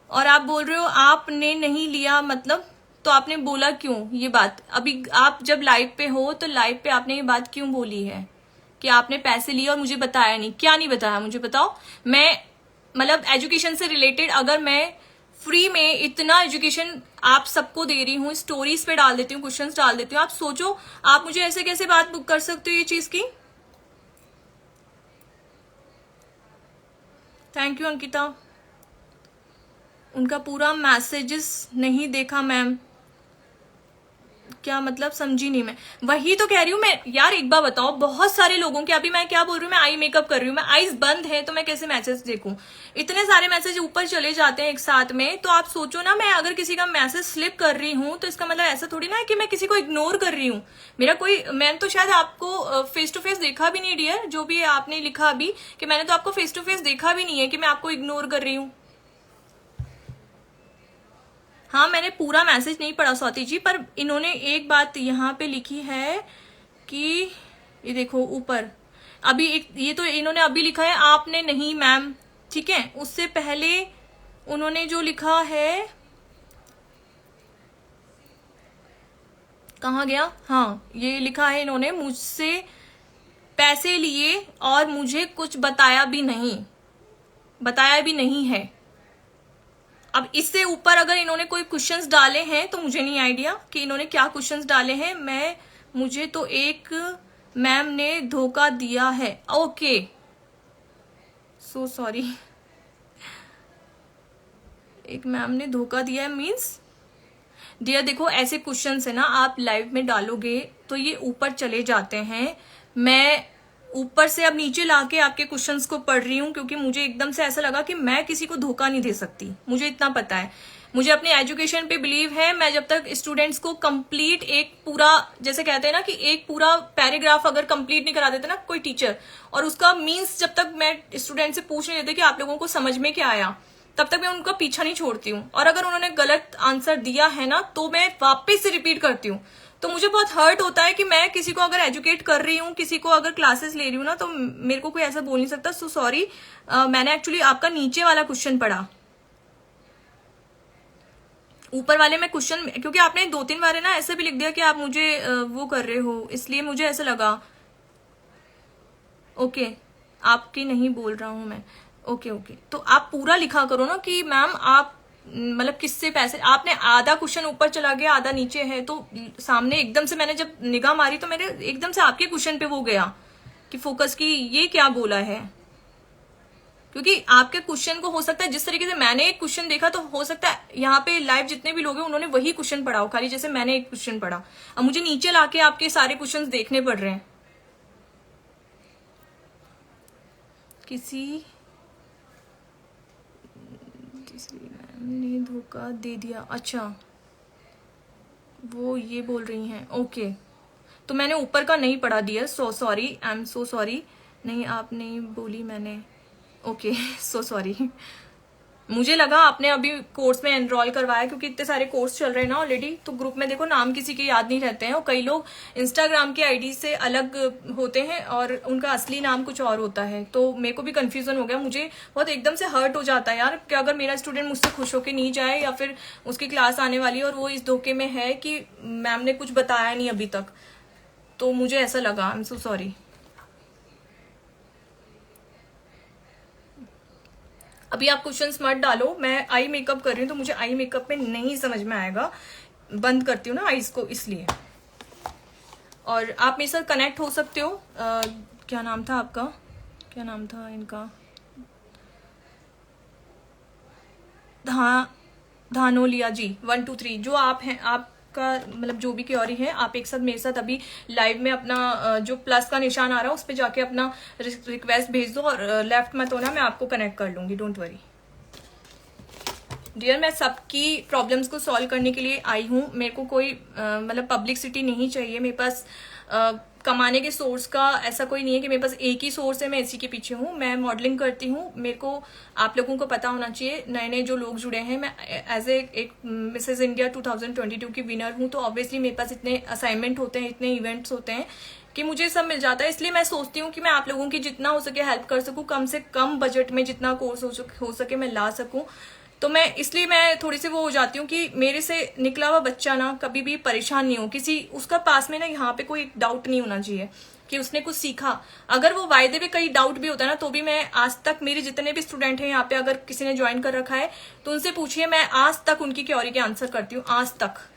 और आप बोल रहे हो आपने नहीं लिया, मतलब तो आपने बोला क्यों ये बात? अभी आप जब लाइव पे हो तो लाइव पे आपने ये बात क्यों बोली है कि आपने पैसे लिए और मुझे बताया नहीं? क्या नहीं बताया मुझे बताओ। मैं मतलब एजुकेशन से रिलेटेड अगर मैं फ्री में इतना एजुकेशन आप सबको दे रही हूँ, स्टोरीज पे डाल देती हूँ, क्वेश्चंस डाल देती हूँ, आप सोचो आप मुझे ऐसे कैसे बात बुक कर सकते हो ये चीज की? Thank you Ankita. उनका पूरा मैसेजेस नहीं देखा मैम। क्या मतलब? समझी नहीं मैं। वही तो कह रही हूँ मैं यार। एक बार बताओ, बहुत सारे लोगों के, अभी मैं क्या बोल रही हूँ, मैं आई मेकअप कर रही हूँ, मैं आईज बंद है तो मैं कैसे मैसेज देखूं? इतने सारे मैसेज ऊपर चले जाते हैं एक साथ में। तो आप सोचो ना, मैं अगर किसी का मैसेज स्लिप कर रही हूँ तो इसका मतलब ऐसा थोड़ी ना है कि मैं किसी को इग्नोर कर रही हूँ। मैंने तो शायद आपको फेस टू फेस देखा भी नहीं डियर, जो भी आपने लिखा अभी कि मैंने तो आपको फेस टू फेस देखा भी नहीं है कि मैं आपको इग्नोर कर रही हूँ। हाँ, मैंने पूरा मैसेज नहीं पढ़ा स्वाति जी, पर इन्होंने एक बात यहाँ पे लिखी है कि ये देखो ऊपर, अभी एक ये तो इन्होंने अभी लिखा है आपने नहीं मैम, ठीक है। उससे पहले उन्होंने जो लिखा है, कहाँ गया, हाँ ये लिखा है इन्होंने मुझसे पैसे लिए और मुझे कुछ बताया भी नहीं है। अब इससे ऊपर अगर इन्होंने कोई क्वेश्चंस डाले हैं तो मुझे नहीं आइडिया कि इन्होंने क्या क्वेश्चंस डाले हैं। मुझे तो एक मैम ने धोखा दिया है। Okay, so sorry. एक मैम ने धोखा दिया है मीन्स डियर देखो, ऐसे क्वेश्चंस है ना, आप लाइव में डालोगे तो ये ऊपर चले जाते हैं। मैं ऊपर से अब नीचे लाके आपके क्वेश्चंस को पढ़ रही हूँ क्योंकि मुझे एकदम से ऐसा लगा कि मैं किसी को धोखा नहीं दे सकती। मुझे इतना पता है, मुझे अपने एजुकेशन पे बिलीव है। मैं जब तक स्टूडेंट्स को कंप्लीट एक पूरा, जैसे कहते हैं ना कि एक पूरा पैराग्राफ अगर कंप्लीट नहीं करा देते ना कोई टीचर, और उसका मीन्स जब तक मैं स्टूडेंट से पूछ नहीं लेते कि आप लोगों को समझ में क्या आया, तब तक मैं उनका पीछा नहीं छोड़ती हूँ। और अगर उन्होंने गलत आंसर दिया है ना तो मैं वापस से रिपीट करती हूँ। तो मुझे बहुत हर्ट होता है कि मैं किसी को अगर एजुकेट कर रही हूँ, किसी को अगर क्लासेस ले रही हूँ ना, तो मेरे को कोई ऐसा बोल नहीं सकता। So sorry. मैंने एक्चुअली आपका नीचे वाला क्वेश्चन पढ़ा, ऊपर वाले में क्वेश्चन, क्योंकि आपने 2-3 बार ना ऐसे भी लिख दिया कि आप मुझे वो कर रहे हो, इसलिए मुझे ऐसा लगा। ओके, आपकी नहीं बोल रहा हूं मैं। ओके, तो आप पूरा लिखा करो ना कि मैम आप मतलब किससे पैसे, आपने आधा क्वेश्चन ऊपर चला गया आधा नीचे है, तो सामने एकदम से मैंने जब निगाह मारी तो मेरे एकदम से आपके क्वेश्चन पे वो गया कि फोकस की ये क्या बोला है। क्योंकि आपके क्वेश्चन को हो सकता है जिस तरीके से मैंने एक क्वेश्चन देखा, तो हो सकता है यहाँ पे लाइव जितने भी लोग हैं उन्होंने वही क्वेश्चन पढ़ा हो, खाली जैसे मैंने एक क्वेश्चन पढ़ा। अब मुझे नीचे लाके आपके सारे क्वेश्चन देखने पड़ रहे हैं। किसी ने धोखा दे दिया, अच्छा वो ये बोल रही हैं। ओके, तो मैंने ऊपर का नहीं पढ़ा दिया, so sorry, I am so sorry. नहीं आपने बोली मैंने, ओके सो सॉरी। मुझे लगा आपने अभी कोर्स में एनरोल करवाया, क्योंकि इतने सारे कोर्स चल रहे हैं ना ऑलरेडी, तो ग्रुप में देखो नाम किसी के याद नहीं रहते हैं, और कई लोग इंस्टाग्राम के आईडी से अलग होते हैं और उनका असली नाम कुछ और होता है। तो मेरे को भी कंफ्यूजन हो गया, मुझे बहुत एकदम से हर्ट हो जाता है यार कि अगर मेरा स्टूडेंट मुझसे खुश होकर नहीं जाए, या फिर उसकी क्लास आने वाली है और वो इस धोखे में है कि मैम ने कुछ बताया नहीं अभी तक। तो मुझे ऐसा लगा, आई एम सो सॉरी। अभी आप क्वेश्चंस मत डालो, मैं आई मेकअप कर रही हूँ तो मुझे आई मेकअप में नहीं समझ में आएगा, बंद करती हूँ ना आईज को, इसलिए। और आप मेरे साथ कनेक्ट हो सकते हो। क्या नाम था आपका, क्या नाम था इनका, धानोलिया जी 1 2 3, जो आप हैं, आपका मतलब जो भी क्योरी है, आप एक साथ मेरे साथ अभी लाइव में अपना जो प्लस का निशान आ रहा है उस पर जाके अपना रिक्वेस्ट भेज दो, और लेफ्ट मत होना, मैं आपको कनेक्ट कर लूंगी, डोंट वरी। डियर, मैं सबकी प्रॉब्लम्स को सॉल्व करने के लिए आई हूँ। मेरे को कोई मतलब पब्लिसिटी नहीं चाहिए। मेरे पास कमाने के सोर्स का ऐसा कोई नहीं है कि मेरे पास एक ही सोर्स है, मैं इसी के पीछे हूँ। मैं मॉडलिंग करती हूँ। मेरे को आप लोगों को पता होना चाहिए, नए नए जो लोग जुड़े हैं, मैं एज एक मिसेज इंडिया 2022 की विनर हूँ। तो ऑब्वियसली मेरे पास इतने असाइनमेंट होते हैं, इतने इवेंट्स होते हैं कि मुझे सब मिल जाता है। इसलिए मैं सोचती हूँ कि मैं आप लोगों की जितना हो सके हेल्प कर सकूँ, कम से कम बजट में जितना कोर्स हो सके मैं ला सकूँ। तो मैं इसलिए मैं थोड़ी सी वो हो जाती हूँ कि मेरे से निकला हुआ बच्चा ना कभी भी परेशान नहीं हो, किसी उसका पास में ना यहाँ पे कोई डाउट नहीं होना चाहिए कि उसने कुछ सीखा। अगर वो वायदे पे कहीं डाउट भी होता है ना, तो भी मैं आज तक मेरे जितने भी स्टूडेंट हैं यहाँ पे, अगर किसी ने ज्वाइन कर रखा है तो उनसे पूछिए, मैं आज तक उनकी क्वेरी के आंसर करती हूँ, आज तक।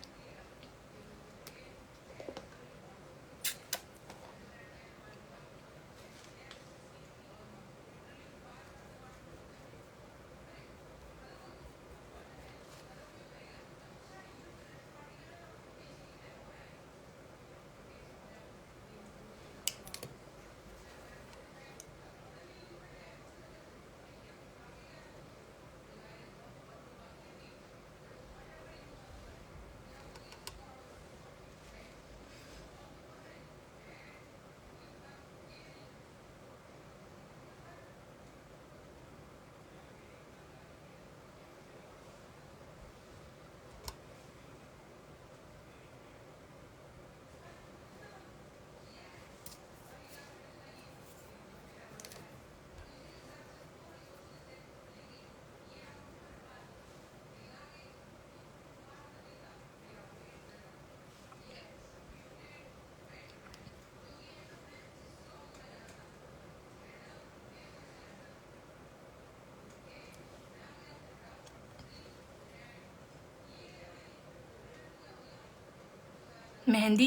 मेहंदी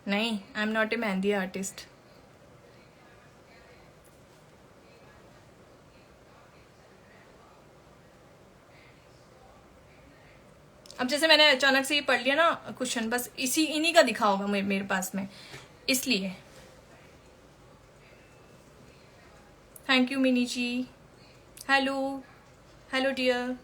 नहीं, I am not a mehndi artist. अब जैसे मैंने अचानक से ये पढ़ लिया ना क्वेश्चन, बस इन्हीं का दिखा होगा मेरे पास में, इसलिए। Thank you Mini ji. Hello hello dear.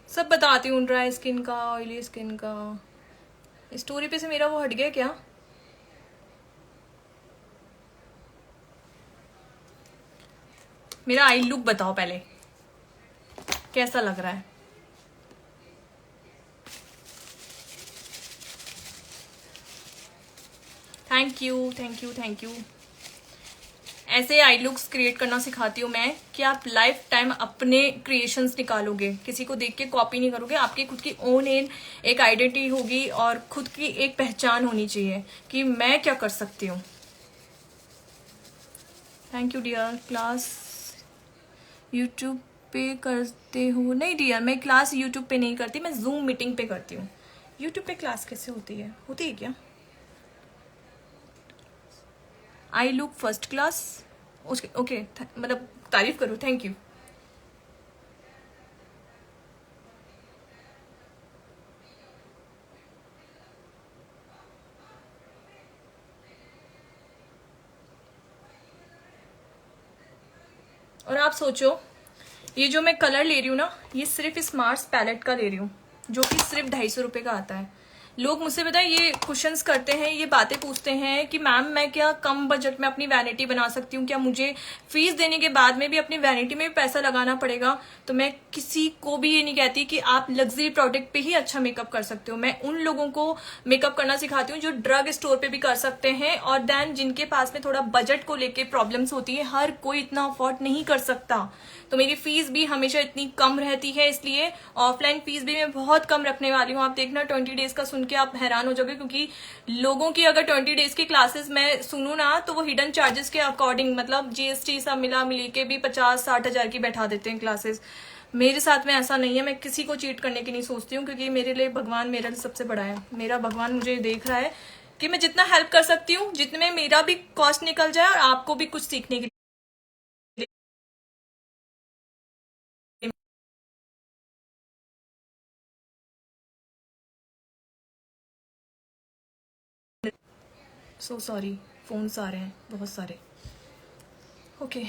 सब बताती हूँ, ड्राई स्किन का, ऑयली स्किन का। स्टोरी पे से मेरा वो हट गया क्या? मेरा आई लुक बताओ पहले, कैसा लग रहा है? Thank you thank you thank you. ऐसे आई लुक्स क्रिएट करना सिखाती हूँ मैं कि आप लाइफ टाइम अपने क्रिएशंस निकालोगे, किसी को देख के कॉपी नहीं करोगे। आपकी खुद की ओन एक आइडेंटिटी होगी और खुद की एक पहचान होनी चाहिए कि मैं क्या कर सकती हूँ। Thank you dear. Class YouTube पे करते हो? नहीं डियर, मैं क्लास यूट्यूब पे नहीं करती, मैं जूम मीटिंग पे करती हूँ। यूट्यूब पे क्लास कैसे होती है क्या? I look first class. Okay, मतलब तारीफ करो, थैंक यू। और आप सोचो, ये जो मैं कलर ले रही हूँ ना, ये सिर्फ स्मार्ट पैलेट का ले रही हूँ, जो कि सिर्फ 250 रुपये का आता है। लोग मुझसे पता है ये क्वेश्चंस करते हैं, ये बातें पूछते हैं कि मैम मैं क्या कम बजट में अपनी वैनिटी बना सकती हूँ? क्या मुझे फीस देने के बाद में भी अपनी वैनिटी में भी पैसा लगाना पड़ेगा? तो मैं किसी को भी ये नहीं कहती कि आप लग्जरी प्रोडक्ट पे ही अच्छा मेकअप कर सकते हो। मैं उन लोगों को मेकअप करना सिखाती हूँ जो ड्रग स्टोर पे भी कर सकते हैं, और देन जिनके पास में थोड़ा बजट को लेके प्रॉब्लम्स होती है। हर कोई इतना अफोर्ड नहीं कर सकता, तो मेरी फीस भी हमेशा इतनी कम रहती है। इसलिए ऑफलाइन फीस भी मैं बहुत कम रखने वाली हूँ। आप देखना 20 डेज का सुन के आप हैरान हो जाओगे, क्योंकि लोगों की अगर 20 डेज की क्लासेस मैं सुनूं ना, तो वो हिडन चार्जेस के अकॉर्डिंग, मतलब जीएसटी सब मिला मिली के भी 50-60 हजार की बैठा देते हैं क्लासेस। मेरे साथ में ऐसा नहीं है, मैं किसी को चीट करने की नहीं सोचती हूँ, क्योंकि मेरे लिए भगवान मेरे लिए सबसे बड़ा है। मेरा भगवान मुझे देख रहा है कि मैं जितना हेल्प कर सकती हूँ, जितने में मेरा भी कॉस्ट निकल जाए और आपको भी कुछ सीखने के लिए। सो सॉरी, फोन्स आ रहे हैं बहुत सारे। Okay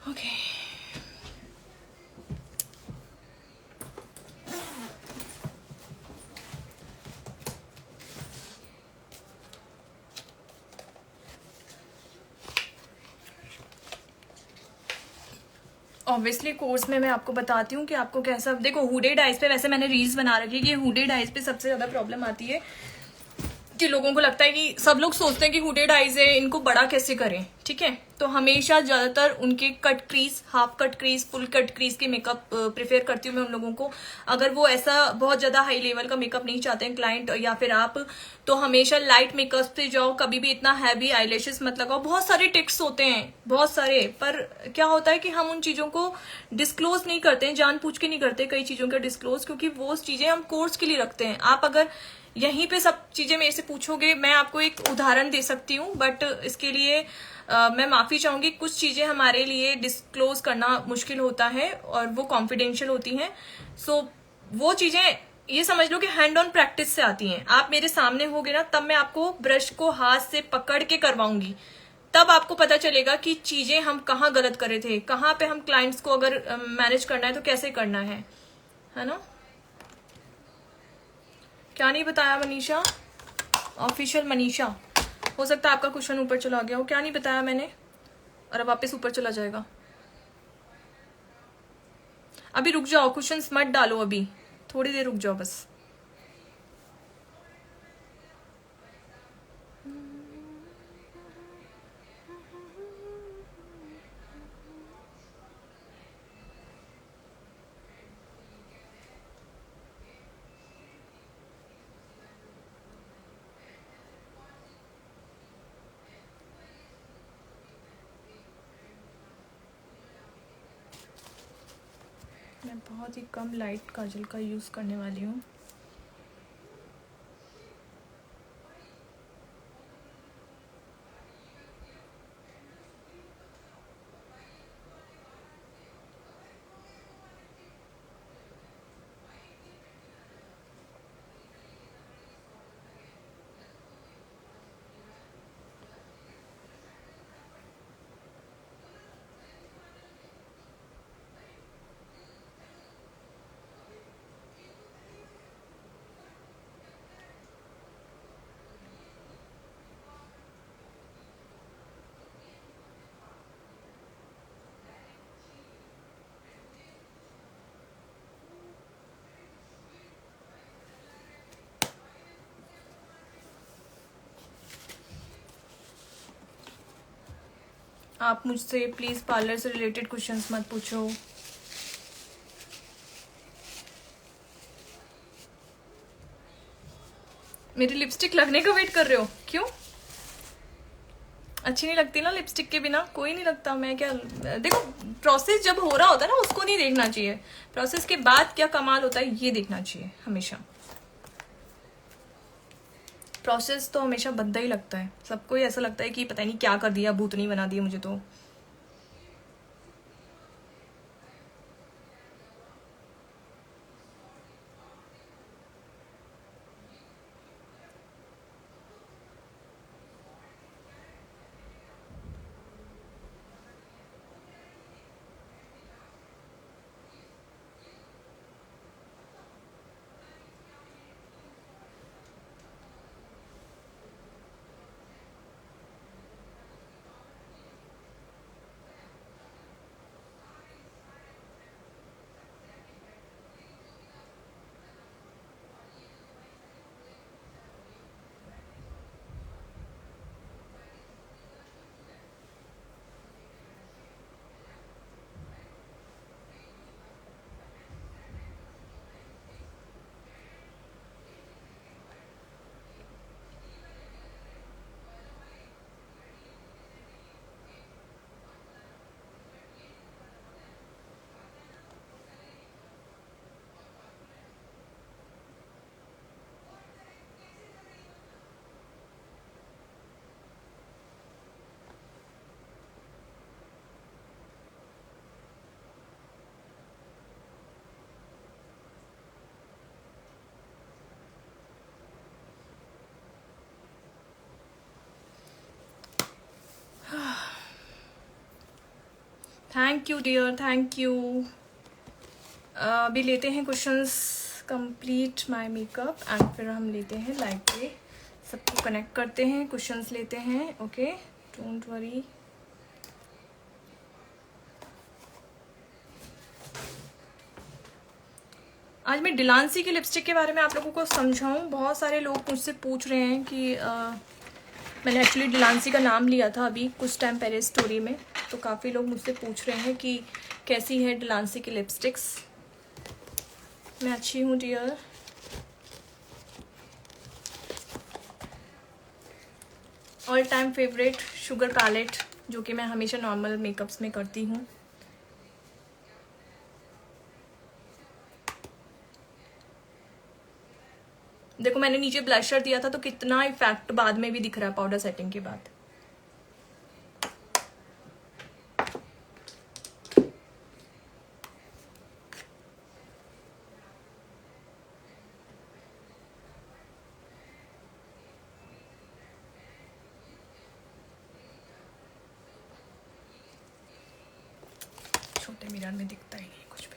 okay. ऑब्वियसली कोर्स में मैं आपको बताती हूँ कि आपको कैसा, देखो हुडेड आइज पे वैसे मैंने रील्स बना रखी है कि हुडेड आइज पे सबसे ज्यादा प्रॉब्लम आती है कि लोगों को लगता है कि सब लोग सोचते हैं कि हुडेड आइज है, इनको बड़ा कैसे करें, ठीक है। तो हमेशा ज्यादातर उनके cut crease, half cut crease, full cut crease के मेकअप प्रेफर करती हूँ मैं उन लोगों को। अगर वो ऐसा बहुत ज्यादा हाई लेवल का मेकअप नहीं चाहते हैं क्लाइंट या फिर आप, तो हमेशा लाइट मेकअप पे जाओ, कभी भी इतना हैवी आईलैशेस मत लगाओ। बहुत सारे टिप्स होते हैं, बहुत सारे, पर क्या होता है कि हम उन चीजों को डिस्क्लोज नहीं करते हैं, जानबूझ के नहीं करते कई चीजों का डिस्क्लोज, क्योंकि वो चीजें हम कोर्स के लिए रखते हैं। आप अगर यहीं पे सब चीजें मेरे से पूछोगे, मैं आपको एक उदाहरण दे सकती हूँ, बट इसके लिए मैं माफी चाहूंगी। कुछ चीजें हमारे लिए डिस्क्लोज करना मुश्किल होता है और वो कॉन्फिडेंशियल होती हैं। सो वो चीजें ये समझ लो कि हैंड ऑन प्रैक्टिस से आती हैं। आप मेरे सामने होगे ना, तब मैं आपको ब्रश को हाथ से पकड़ के करवाऊंगी, तब आपको पता चलेगा कि चीजें हम कहाँ गलत कर रहे थे, कहाँ पे हम क्लाइंट्स को अगर मैनेज करना है तो कैसे करना है ना। क्या नहीं बताया मनीषा, ऑफिशियल मनीषा? हो सकता है आपका क्वेश्चन ऊपर चला गया हो। क्या नहीं बताया मैंने और अब वापस ऊपर चला जाएगा। अभी रुक जाओ, क्वेश्चंस मत डालो, अभी थोड़ी देर रुक जाओ बस। मैं बहुत ही कम लाइट काजल का यूज करने वाली हूँ। आप मुझसे प्लीज पार्लर से रिलेटेड क्वेश्चंस मत पूछो। मेरी लिपस्टिक लगने का वेट कर रहे हो क्यों? अच्छी नहीं लगती ना लिपस्टिक के बिना, कोई नहीं लगता। मैं क्या, देखो प्रोसेस जब हो रहा होता है ना उसको नहीं देखना चाहिए, प्रोसेस के बाद क्या कमाल होता है ये देखना चाहिए हमेशा। प्रोसेस तो हमेशा भद्दा ही लगता है, सबको ही ऐसा लगता है कि पता नहीं क्या कर दिया, भूतनी बना दी मुझे तो। Thank you dear, thank you. अभी लेते हैं questions, complete my makeup and फिर हम लेते हैं लाइव पे, सबको कनेक्ट करते हैं, क्वेश्चंस लेते हैं। Okay, don't worry. आज मैं डिलांसी की लिपस्टिक के बारे में आप लोगों को समझाऊं। बहुत सारे लोग मुझसे पूछ रहे हैं कि मैंने एक्चुअली डिलांसी का नाम लिया था अभी कुछ टाइम पहले स्टोरी में, तो काफ़ी लोग मुझसे पूछ रहे हैं कि कैसी है डिलांसी की लिपस्टिक्स। मैं अच्छी हूँ dear. All time favourite Sugar palette, जो कि मैं हमेशा नॉर्मल मेकअप्स में करती हूँ। देखो मैंने नीचे ब्लशर दिया था तो कितना इफेक्ट बाद में भी दिख रहा है पाउडर सेटिंग के बाद। छोटे मिरर में दिखता ही नहीं कुछ भी।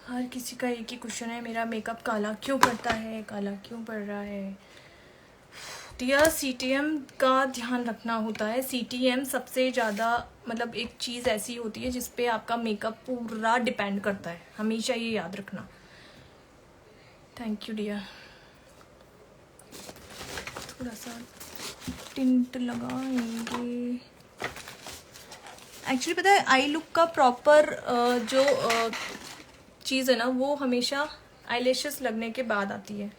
हर किसी का एक ही क्वेश्चन है, मेरा मेकअप काला क्यों पड़ता है, काला क्यों पड़ रहा है। डियर, सीटीएम का ध्यान रखना होता है। सीटीएम सबसे ज़्यादा मतलब एक चीज़ ऐसी होती है जिस पे आपका मेकअप पूरा डिपेंड करता है, हमेशा ये याद रखना। Thank you dear. थोड़ा सा टिंट लगाएंगे। एक्चुअली पता है आई लुक का प्रॉपर जो चीज़ है ना वो हमेशा आईलैशेस लगने के बाद आती है।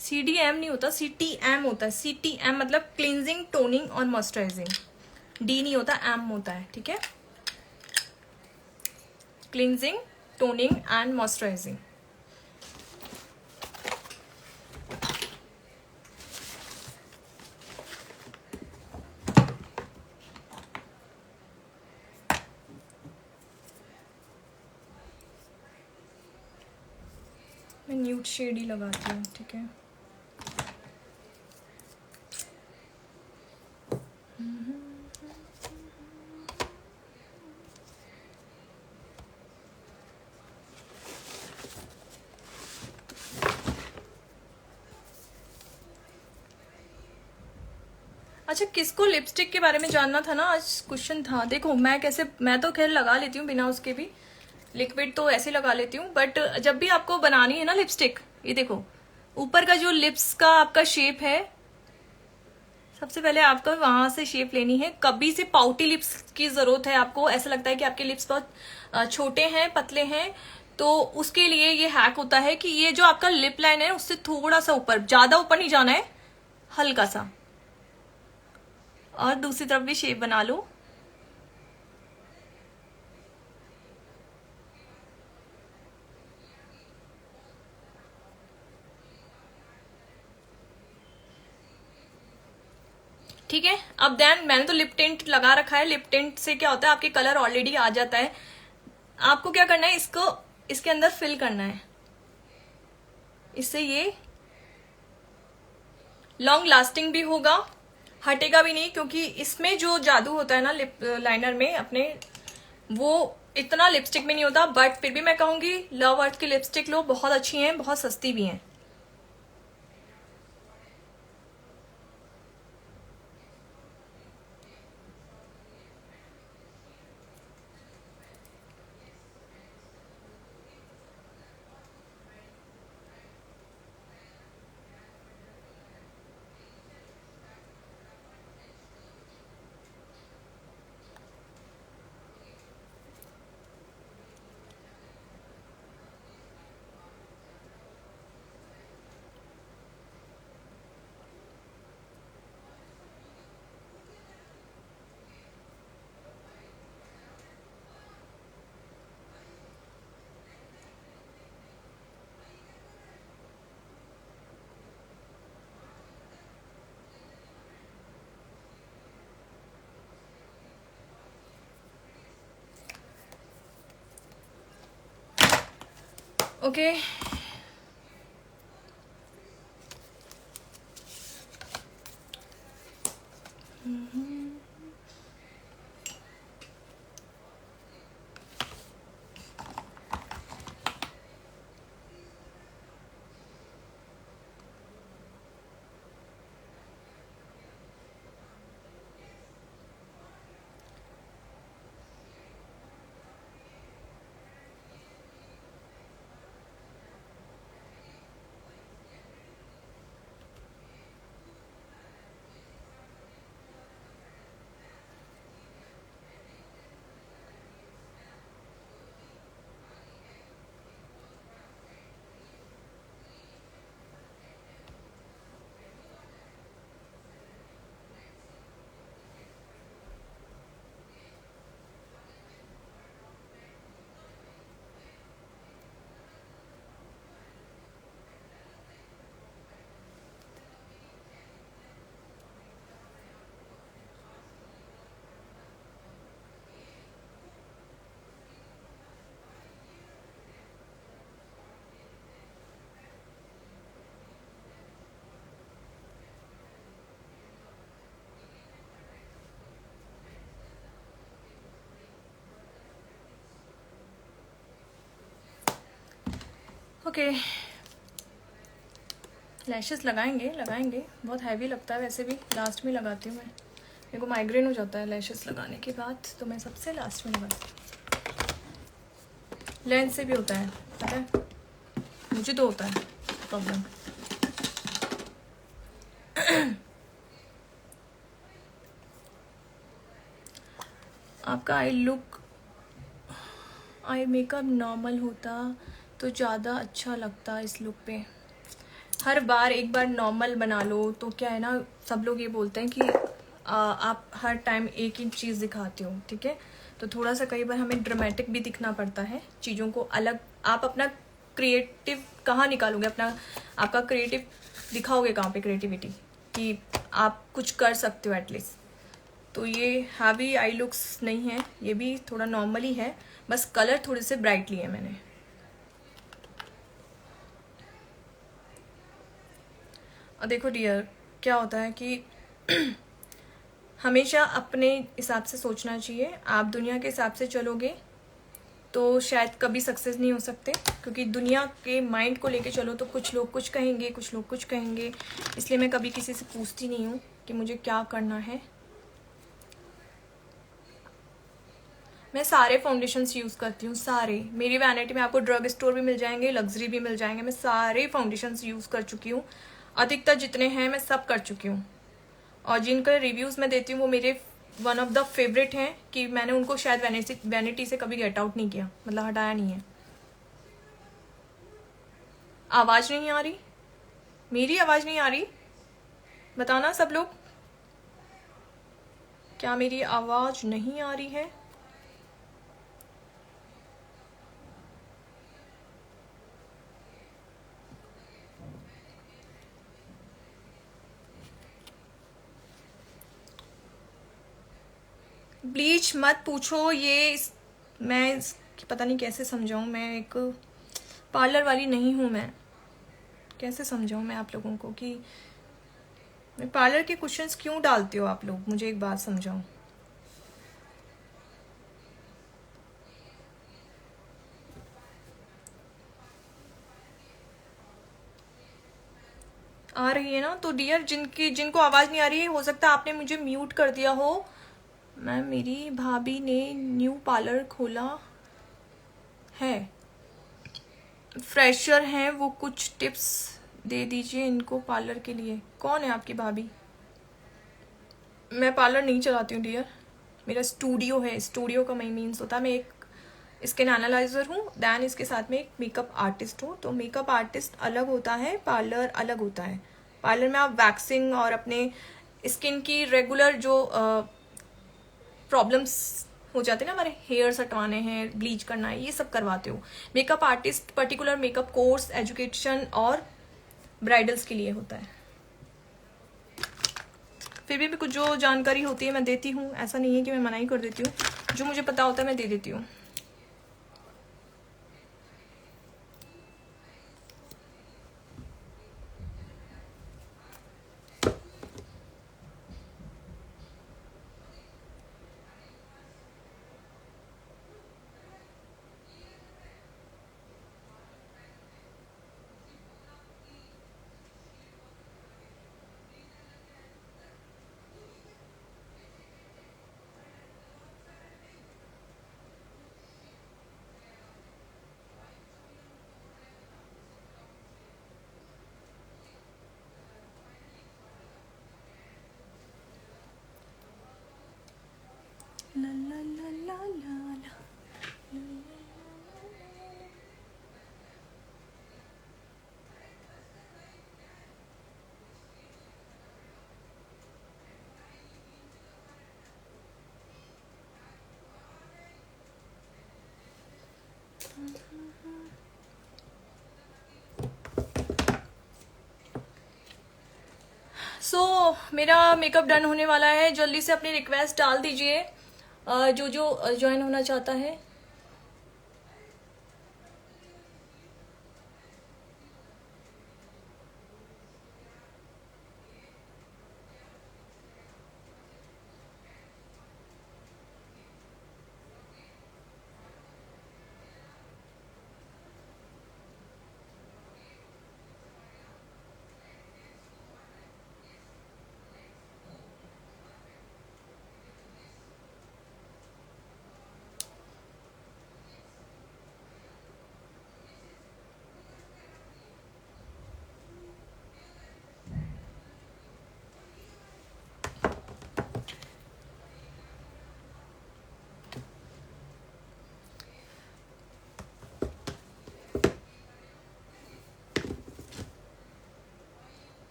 CDM नहीं होता, CTM होता है। CTM मतलब क्लींजिंग, टोनिंग और मॉइस्चराइजिंग। D नहीं होता, M होता है, ठीक है। Cleansing, toning and moisturising. मैं न्यूड शेड ही लगाती हूँ, ठीक है। अच्छा, किसको लिपस्टिक के बारे में जानना था ना, आज क्वेश्चन था। देखो मैं तो खैर लगा लेती हूँ बिना उसके भी, लिक्विड तो ऐसे लगा लेती हूँ, बट जब भी आपको बनानी है ना लिपस्टिक, ये देखो ऊपर का जो लिप्स का आपका शेप है, सबसे पहले आपको वहां से शेप लेनी है। कभी से पाउटी लिप्स की जरूरत है आपको, ऐसा लगता है कि आपके लिप्स बहुत छोटे हैं, पतले हैं, तो उसके लिए ये हैक होता है कि ये जो आपका लिप लाइन है उससे थोड़ा सा ऊपर, ज्यादा ऊपर नहीं जाना है, हल्का सा, और दूसरी तरफ भी शेप बना लो। ठीक है। अब देन मैंने तो लिप टिंट लगा रखा है। लिप टिंट से क्या होता है, आपके कलर ऑलरेडी आ जाता है। आपको क्या करना है, इसको इसके अंदर फिल करना है, इससे ये लॉन्ग लास्टिंग भी होगा, हटेगा भी नहीं, क्योंकि इसमें जो जादू होता है ना लिप लाइनर में अपने, वो इतना लिपस्टिक में नहीं होता। बट फिर भी मैं कहूंगी लव अर्थ की लिपस्टिक लो, बहुत अच्छी हैं, बहुत सस्ती भी हैं। ओके, ओके, लैशेस लगाएंगे बहुत हैवी लगता है, वैसे भी लास्ट में लगाती हूँ मैं, मेरे को माइग्रेन हो जाता है लैशेस लगाने के बाद, तो मैं सबसे लास्ट में लगाती हूँ। लेंस से भी होता है, पता है मुझे तो होता है प्रॉब्लम। आपका आई मेकअप नॉर्मल होता तो ज़्यादा अच्छा लगता इस लुक पे। हर बार एक बार नॉर्मल बना लो तो क्या है ना, सब लोग ये बोलते हैं कि आप हर टाइम एक ही चीज़ दिखाते हो, ठीक है। तो थोड़ा सा कई बार हमें ड्रामेटिक भी दिखना पड़ता है, चीज़ों को अलग। आप अपना क्रिएटिव कहाँ निकालोगे, अपना आपका क्रिएटिव दिखाओगे कहाँ पे, क्रिएटिविटी कि आप कुछ कर सकते हो एटलीस्ट। तो ये हैवी आई लुक्स नहीं है, ये भी थोड़ा नॉर्मल ही है, बस कलर थोड़े से ब्राइट लिए मैंने। और देखो डियर, क्या होता है कि हमेशा अपने हिसाब से सोचना चाहिए। आप दुनिया के हिसाब से चलोगे तो शायद कभी सक्सेस नहीं हो सकते, क्योंकि दुनिया के माइंड को लेके चलो तो कुछ लोग कुछ कहेंगे, कुछ लोग कुछ कहेंगे। इसलिए मैं कभी किसी से पूछती नहीं हूँ कि मुझे क्या करना है। मैं सारे फाउंडेशंस यूज़ करती हूँ, सारे। मेरी वैनिटी में आपको ड्रग स्टोर भी मिल जाएंगे, लग्जरी भी मिल जाएंगे। मैं सारे फाउंडेशंस यूज़ कर चुकी हूँ, अधिकतर जितने हैं मैं सब कर चुकी हूँ। और जिनका रिव्यूज़ मैं देती हूँ वो मेरे वन ऑफ द फेवरेट हैं, कि मैंने उनको शायद वैनिटी से कभी गेट आउट नहीं किया, मतलब हटाया नहीं है। आवाज़ नहीं आ रही? मेरी आवाज़ नहीं आ रही? बताना सब लोग, क्या मेरी आवाज़ नहीं आ रही है? ब्लीच मत पूछो, मैं पता नहीं कैसे समझाऊँ। मैं एक पार्लर वाली नहीं हूँ, मैं कैसे समझाऊँ मैं आप लोगों को कि मैं पार्लर के क्वेश्चंस क्यों डालते हो आप लोग, मुझे एक बात समझाओ। आ रही है ना? तो डियर, जिनको आवाज़ नहीं आ रही है, हो सकता है आपने मुझे म्यूट कर दिया हो। मैम, मेरी भाभी ने न्यू पार्लर खोला है, फ्रेशर हैं वो, कुछ टिप्स दे दीजिए इनको पार्लर के लिए। कौन है आपकी भाभी? मैं पार्लर नहीं चलाती हूँ डियर, मेरा स्टूडियो है। स्टूडियो का मीन्स होता है मैं एक स्किन एनालाइजर हूँ, दैन इसके साथ में एक मेकअप आर्टिस्ट हूँ। तो मेकअप आर्टिस्ट अलग होता है, पार्लर अलग होता है। पार्लर में आप वैक्सिंग और अपने स्किन की रेगुलर जो प्रॉब्लम्स हो जाते हैं ना, हमारे हेयर्स हटवाने हैं, ब्लीच करना है, ये सब करवाते हो। Makeup artist particular makeup course, education और ब्राइडल्स के लिए होता है। फिर भी कुछ जो जानकारी होती है मैं देती हूँ, ऐसा नहीं है कि मैं मना ही कर देती हूँ। जो मुझे पता होता है मैं दे देती हूँ। ला ला ला ला ला ला। मेरा मेकअप डन होने वाला है। जल्दी से अपनी रिक्वेस्ट डाल दीजिए, जो ज्वाइन होना चाहता है।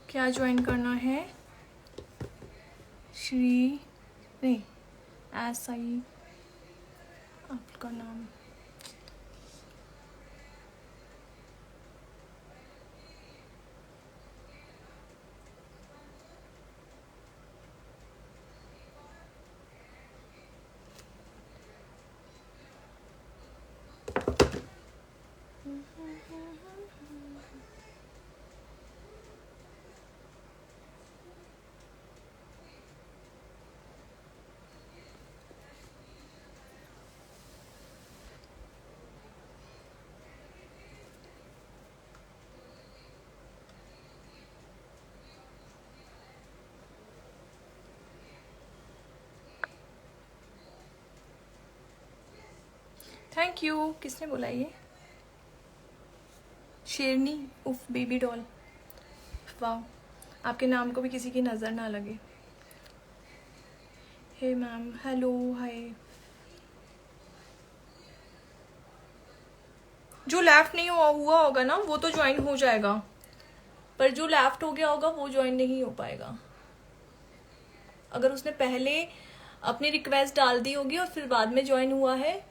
क्या ज्वाइन करना है? श्री नहीं, ऐसा ही आपका नाम। Thank you. किसने बोला ये? शेरनी उफ बेबी डॉल। वाह, आपके नाम को भी किसी की नज़र ना लगे। हे मैम, हेलो, हाय। जो लेफ्ट नहीं हुआ होगा ना वो तो ज्वाइन हो जाएगा, पर जो लेफ्ट हो गया होगा वो ज्वाइन नहीं हो पाएगा। अगर उसने पहले अपनी रिक्वेस्ट डाल दी होगी और फिर बाद में ज्वाइन हुआ है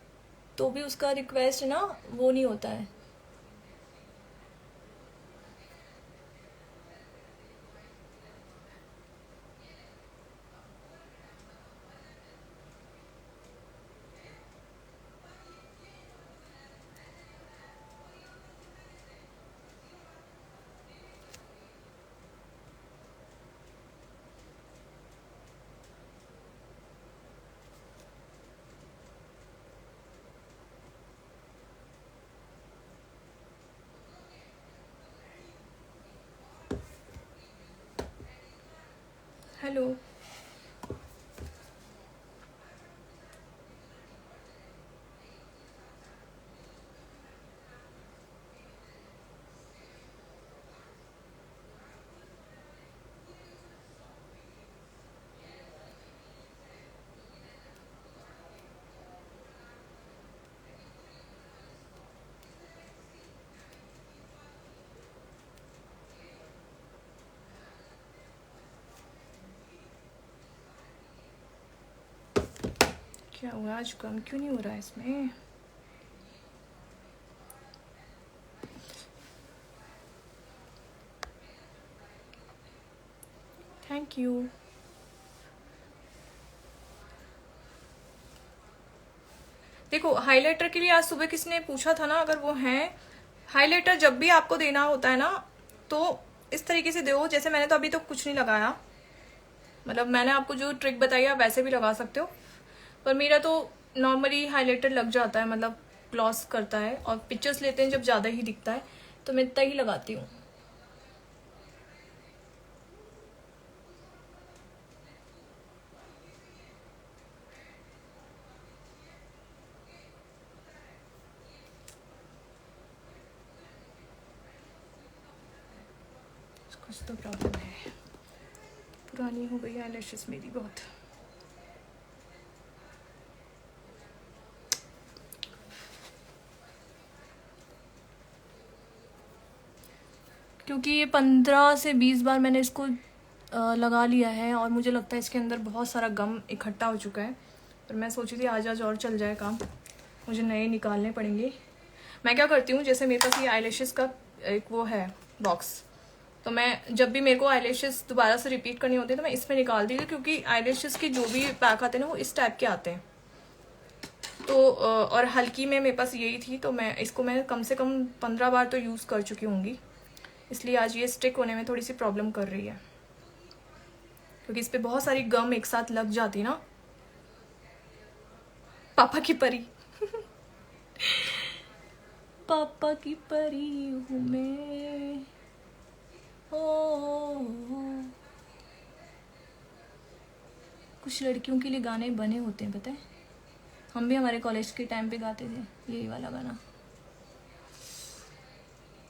तो भी उसका रिक्वेस्ट ना वो नहीं होता है। हेलो, क्या हुआ आज कम क्यों नहीं हो रहा है इसमें? Thank you. देखो, हाइलाइटर के लिए आज सुबह किसने पूछा था ना, अगर वो है हाइलाइटर जब भी आपको देना होता है ना तो इस तरीके से दो। जैसे मैंने तो अभी तो कुछ नहीं लगाया, मतलब मैंने आपको जो ट्रिक बताई आप वैसे भी लगा सकते हो, पर मेरा तो नॉर्मली हाइलाइटर लग जाता है, मतलब ग्लॉस करता है। और पिक्चर्स लेते हैं जब ज़्यादा ही दिखता है तो मैं इतना ही लगाती हूँ। कुछ तो प्रॉब्लम है, पुरानी हो गई आईलैशेस मेरी बहुत। क्योंकि ये 15 से 20 बार मैंने इसको लगा लिया है और मुझे लगता है इसके अंदर बहुत सारा गम इकट्ठा हो चुका है। पर मैं सोची थी आज और चल जाए काम, मुझे नए निकालने पड़ेंगे। मैं क्या करती हूँ, जैसे मेरे पास ये आईलैशेस का एक वो है बॉक्स, तो मैं जब भी मेरे को आईलैशेस दोबारा से रिपीट करनी होती है तो मैं इसमें निकाल दी थी, क्योंकि आईलैशेस के जो भी पैक आते हैं ना वो इस टाइप के आते हैं। तो और हल्की में मेरे पास यही थी, तो मैं इसको मैं कम से कम 15 बार तो यूज़ कर चुकी होंगी, इसलिए आज ये स्टिक होने में थोड़ी सी प्रॉब्लम कर रही है, क्योंकि इस पे बहुत सारी गम एक साथ लग जाती ना। पापा की परी पापा की परी हूँ मैं। ओ, कुछ लड़कियों के लिए गाने बने होते हैं, पता है। हम भी हमारे कॉलेज के टाइम पे गाते थे यही वाला गाना।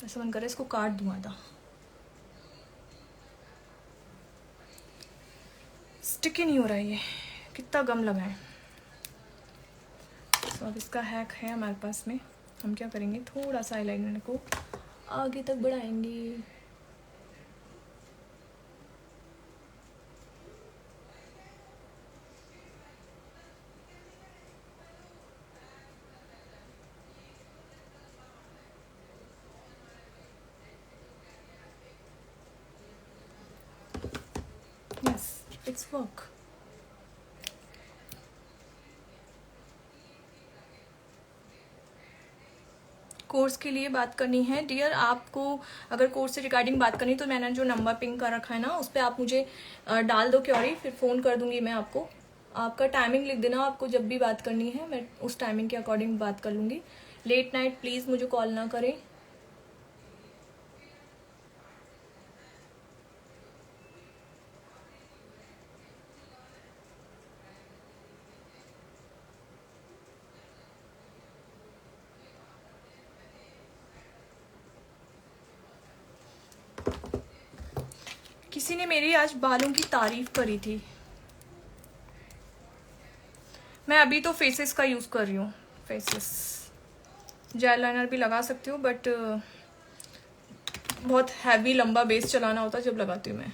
ऐसा मन कर रहा है इसको काट दूँ आधा। स्टिक ही नहीं हो रहा है, ये कितना गम लगा है। तो अब इसका हैक है हमारे पास में, हम क्या करेंगे, थोड़ा सा आईलाइनर को आगे तक बढ़ाएंगे। Yes, it's work. कोर्स के लिए बात करनी है डियर, आपको अगर कोर्स से रिगार्डिंग बात करनी तो मैंने जो नंबर पिंक कर रखा है ना, उस पर आप मुझे डाल दो क्वेरी, फिर फ़ोन कर दूंगी मैं आपको। आपका टाइमिंग लिख देना, आपको जब भी बात करनी है मैं उस टाइमिंग के अकॉर्डिंग बात कर लूँगी। लेट नाइट प्लीज़ मुझे कॉल ना करें। किसी ने मेरी आज बालों की तारीफ करी थी। मैं अभी तो फेसेस का यूज़ कर रही हूँ, फेसेस जेल लाइनर भी लगा सकती हूँ, बट बहुत हैवी लंबा बेस चलाना होता है जब लगाती हूँ मैं।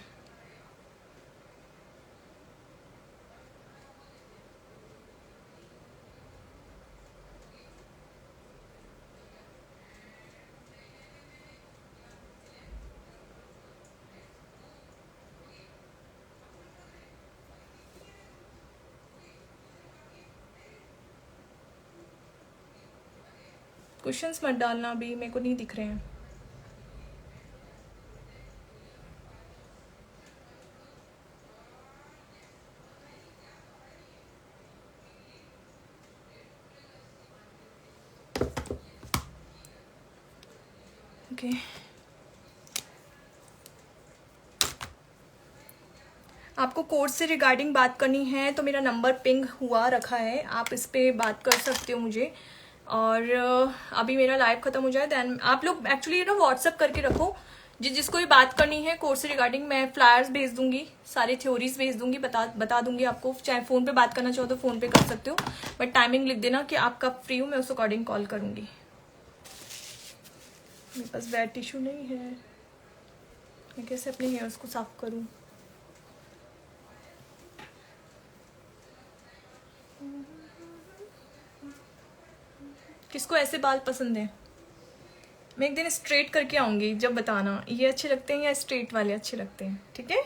क्वेश्चंस मत डालना, अभी मेरे को नहीं दिख रहे हैं। ओके आपको कोर्स से रिगार्डिंग बात करनी है तो मेरा नंबर पिंग हुआ रखा है, आप इस पर बात कर सकते हो मुझे। और अभी मेरा लाइव खत्म हो जाए देन आप लोग एक्चुअली ना व्हाट्सअप करके रखो, जिसको भी बात करनी है कोर्स से रिगार्डिंग। मैं फ्लायर्स भेज दूंगी, सारी थ्योरीज भेज दूंगी, बता दूंगी आपको। चाहे फ़ोन पे बात करना चाहो तो फ़ोन पे कर सकते हो, बट टाइमिंग लिख देना कि आप कब फ्री हो, मैं उस अकॉर्डिंग कॉल करूँगी। मेरे पास वेट टिश्यू नहीं है, मैं कैसे अपने हेयर्स को साफ करूँ। किसको ऐसे बाल पसंद है? मैं एक दिन स्ट्रेट करके आऊंगी, जब बताना ये अच्छे लगते हैं या स्ट्रेट वाले अच्छे लगते हैं, ठीक है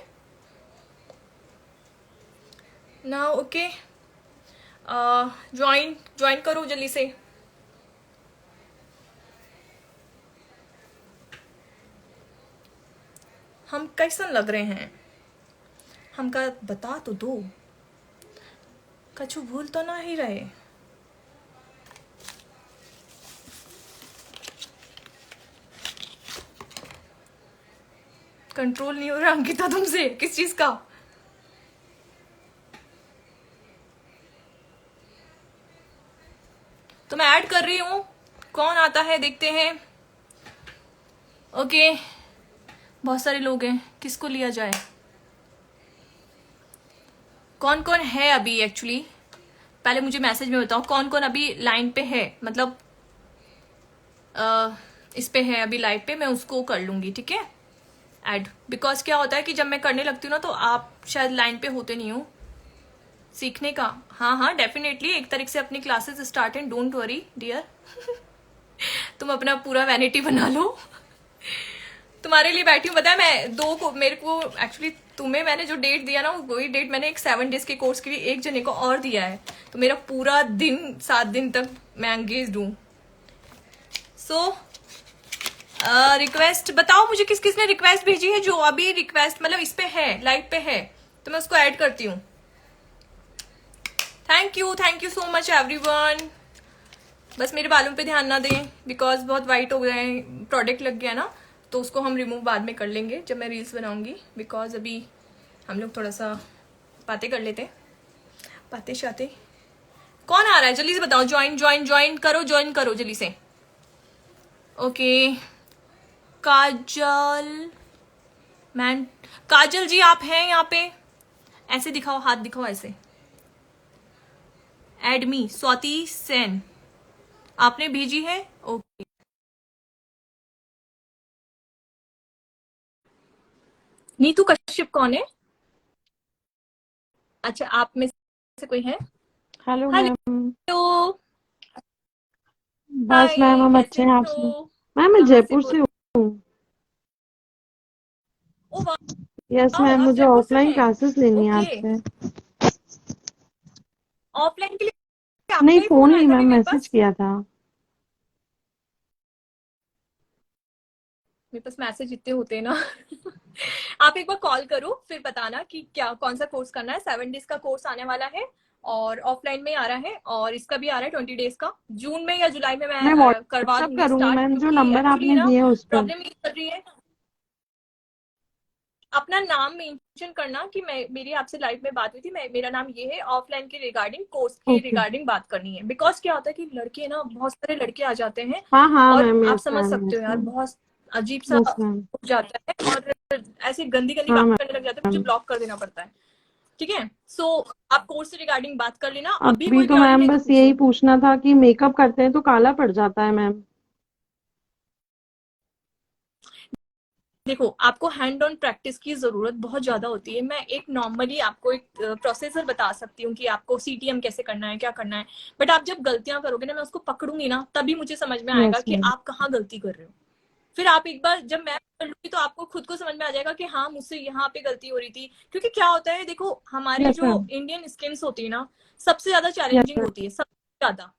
ना? ओके ज्वाइन करो जल्दी से। हम कैसन लग रहे हैं हमका बता तो दो, कछु भूल तो ना ही रहे। कंट्रोल नहीं हो रहा अंकिता तुमसे, किस चीज का? तो मैं ऐड कर रही हूँ, कौन आता है देखते हैं। ओके बहुत सारे लोग हैं, किसको लिया जाए? कौन कौन है अभी? एक्चुअली पहले मुझे मैसेज में बताओ कौन कौन अभी लाइन पे है, मतलब इस पे है अभी लाइव पे, मैं उसको कर लूंगी, ठीक है ऐड। बिकॉज क्या होता है कि जब मैं करने लगती हूँ ना तो आप शायद लाइन पे होते नहीं हो। सीखने का हाँ डेफिनेटली, एक तारीख से अपनी क्लासेस स्टार्ट हैं, डोंट वरी डियर। तुम अपना पूरा वैनिटी बना लो। तुम्हारे लिए बैठी हूँ, बताया मैं दो को, मेरे को एक्चुअली तुम्हें मैंने जो डेट दिया ना वही डेट मैंने एक 7 डेज के कोर्स के लिए एक जने को और दिया है, तो मेरा पूरा दिन 7 दिन तक मैं एंगेज हूँ। सो रिक्वेस्ट बताओ मुझे किस किसने रिक्वेस्ट भेजी है, जो अभी रिक्वेस्ट मतलब इस पे है, लाइव पे है, तो मैं उसको ऐड करती हूँ। Thank you so much everyone. बस मेरे बालों पे ध्यान ना दें, बिकॉज बहुत वाइट हो गए हैं, प्रोडक्ट लग गया ना, तो उसको हम रिमूव बाद में कर लेंगे जब मैं रील्स बनाऊंगी। बिकॉज अभी हम लोग थोड़ा सा बातें कर लेते हैं, बातें शाते। कौन आ रहा है जल्दी से बताओ, ज्वाइन करो जल्दी से। ओके काजल मैन, काजल जी आप हैं यहाँ पे? ऐसे दिखाओ, हाथ दिखाओ ऐसे। एड मी स्वाति सेन, आपने भेजी है? ओके। नीतू कश्यप कौन है? अच्छा, आप में से कोई है? Hello ma'am. हेलो। बस हाय, मैम हम कैसे अच्छे हैं, आप हो? सुनाओ। मैम मैं कहाँ से जयपुर बोल? से हूँ। ओ यस वाओ, मैम, आप मुझे जयपुर से ऑफलाइन हैं? क्लासेस लेनी है ओके। आपसे। ऑफलाइन के लिए नहीं, आपका ही फोन फोन आया नहीं था मैम, अभी मेरे मैसेज पास। किया था। मेरे पास मैसेज इतने होते हैं ना। आप एक बार कॉल करो, फिर बताना कि क्या कौन सा कोर्स करना है। 7 डेज का कोर्स आने वाला है और ऑफलाइन में आ रहा है, और इसका भी आ रहा है 20 डेज का। जून में या जुलाई में मैं मैं करवा व्हाट्सअप दूंगी करूंगी स्टार्ट, मैम, जो क्योंकि नंबर एक्चुअली आपने ना दिए उस पर। प्रॉब्लम ये चल रही है। अपना नाम मेंशन करना कि मैं मेरी आपसे लाइव में बात हुई थी, मैं मेरा नाम ये है, ऑफलाइन के रिगार्डिंग कोर्स के ओके। रिगार्डिंग बात करनी है। बिकॉज क्या होता है कि लड़के ना, बहुत सारे लड़के आ जाते हैं हाँ हाँ और मैम, आप यस समझ मैम, सकते हो यस यार, मैम। बहुत अजीब सा यस मैम। हो जाता है और ऐसी गंदी गंदी हाँ बात करने लग जाते हैं, मुझे मैम। ब्लॉक कर देना पड़ता है। ठीक है, सो आप कोर्स से रिगार्डिंग बात कर लेना। अभी अभी कोई तो क्वारी मैम है तो बस यही पूछो। पूछना था कि मेकअप करते हैं तो काला पड़ जाता है मैम। देखो, आपको हैंड ऑन प्रैक्टिस की जरूरत बहुत ज्यादा होती है। मैं एक नॉर्मली आपको एक प्रोसेसर बता सकती हूँ कि आपको सीटीएम कैसे करना है, क्या करना है। बट आप जब गलतियां करोगे ना, मैं उसको पकड़ूंगी ना, तभी मुझे समझ में आएगा यस कि मैम। आप कहाँ गलती कर रहे हो। फिर आप एक बार जब मैं कर लूंगी तो आपको खुद को समझ में आ जाएगा कि हाँ, मुझसे यहाँ पे गलती हो रही थी। क्योंकि क्या होता है, देखो हमारी यस जो मैम। इंडियन स्किन्स होती है ना, सबसे ज्यादा यस चैलेंजिंग मैम। होती है, सबसे ज्यादा।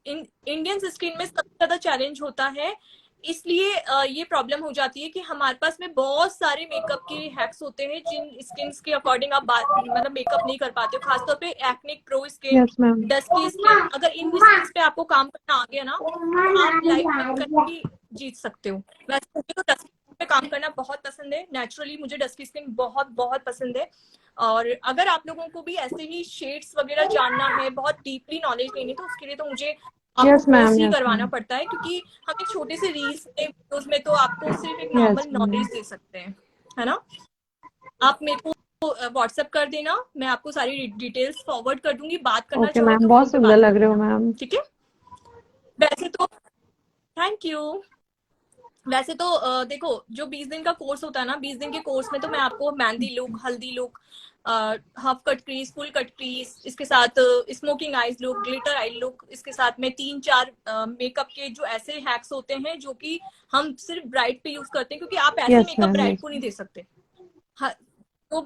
इंडियन स्किन में सबसे ज्यादा चैलेंज होता है। इसलिए ये प्रॉब्लम हो जाती है कि हमारे पास में बहुत सारे मेकअप के हैक्स होते हैं, जिन स्किन के अकॉर्डिंग आप मतलब मेकअप नहीं कर पाते हो। खासतौर पे acne prone skin, yes ma'am. Dusky skin, अगर इन स्किन पे आपको काम करना आ गया ना, तो आप लाइफ में कहीं जीत सकते हो। वैसे मुझे तो डस्की पे काम करना बहुत पसंद है, नेचुरली मुझे डस्की स्किन बहुत बहुत पसंद है। और अगर आप लोगों को भी ऐसे ही शेड्स वगैरह जानना है, बहुत डीपली नॉलेज लेनी, तो उसके लिए तो मुझे आपको यस कोर्स मैम। ही यस करवाना मैम। पड़ता है, क्योंकि हम एक छोटे से रील्स में, वीडियोस में तो आपको सिर्फ एक यस नॉर्मल मैम। नॉलेज दे सकते हैं, है ना। आप मेरे को व्हाट्सएप कर देना, मैं आपको सारी डिटेल्स फॉरवर्ड कर दूंगी। बात करना ओके चाहो मैम, तो बहुत फोन पे सुंदर बात कर लग रहे हो लेना। मैम। ठीक है। वैसे तो थैंक यू। वैसे तो देखो, जो 20 दिन का कोर्स होता है ना, 20 दिन के कोर्स में तो मैं आपको मेहंदी लुक, हल्दी look, half cut crease, full cut crease, इसके साथ smoking eyes look, glitter I look, इसके साथ में 3-4 मेकअप के जो ऐसे हैक्स होते हैं जो कि हम सिर्फ ब्राइड पे यूज करते हैं, क्योंकि आप ऐसे yes makeup ma'am. Bride yes को नहीं दे सकते। तो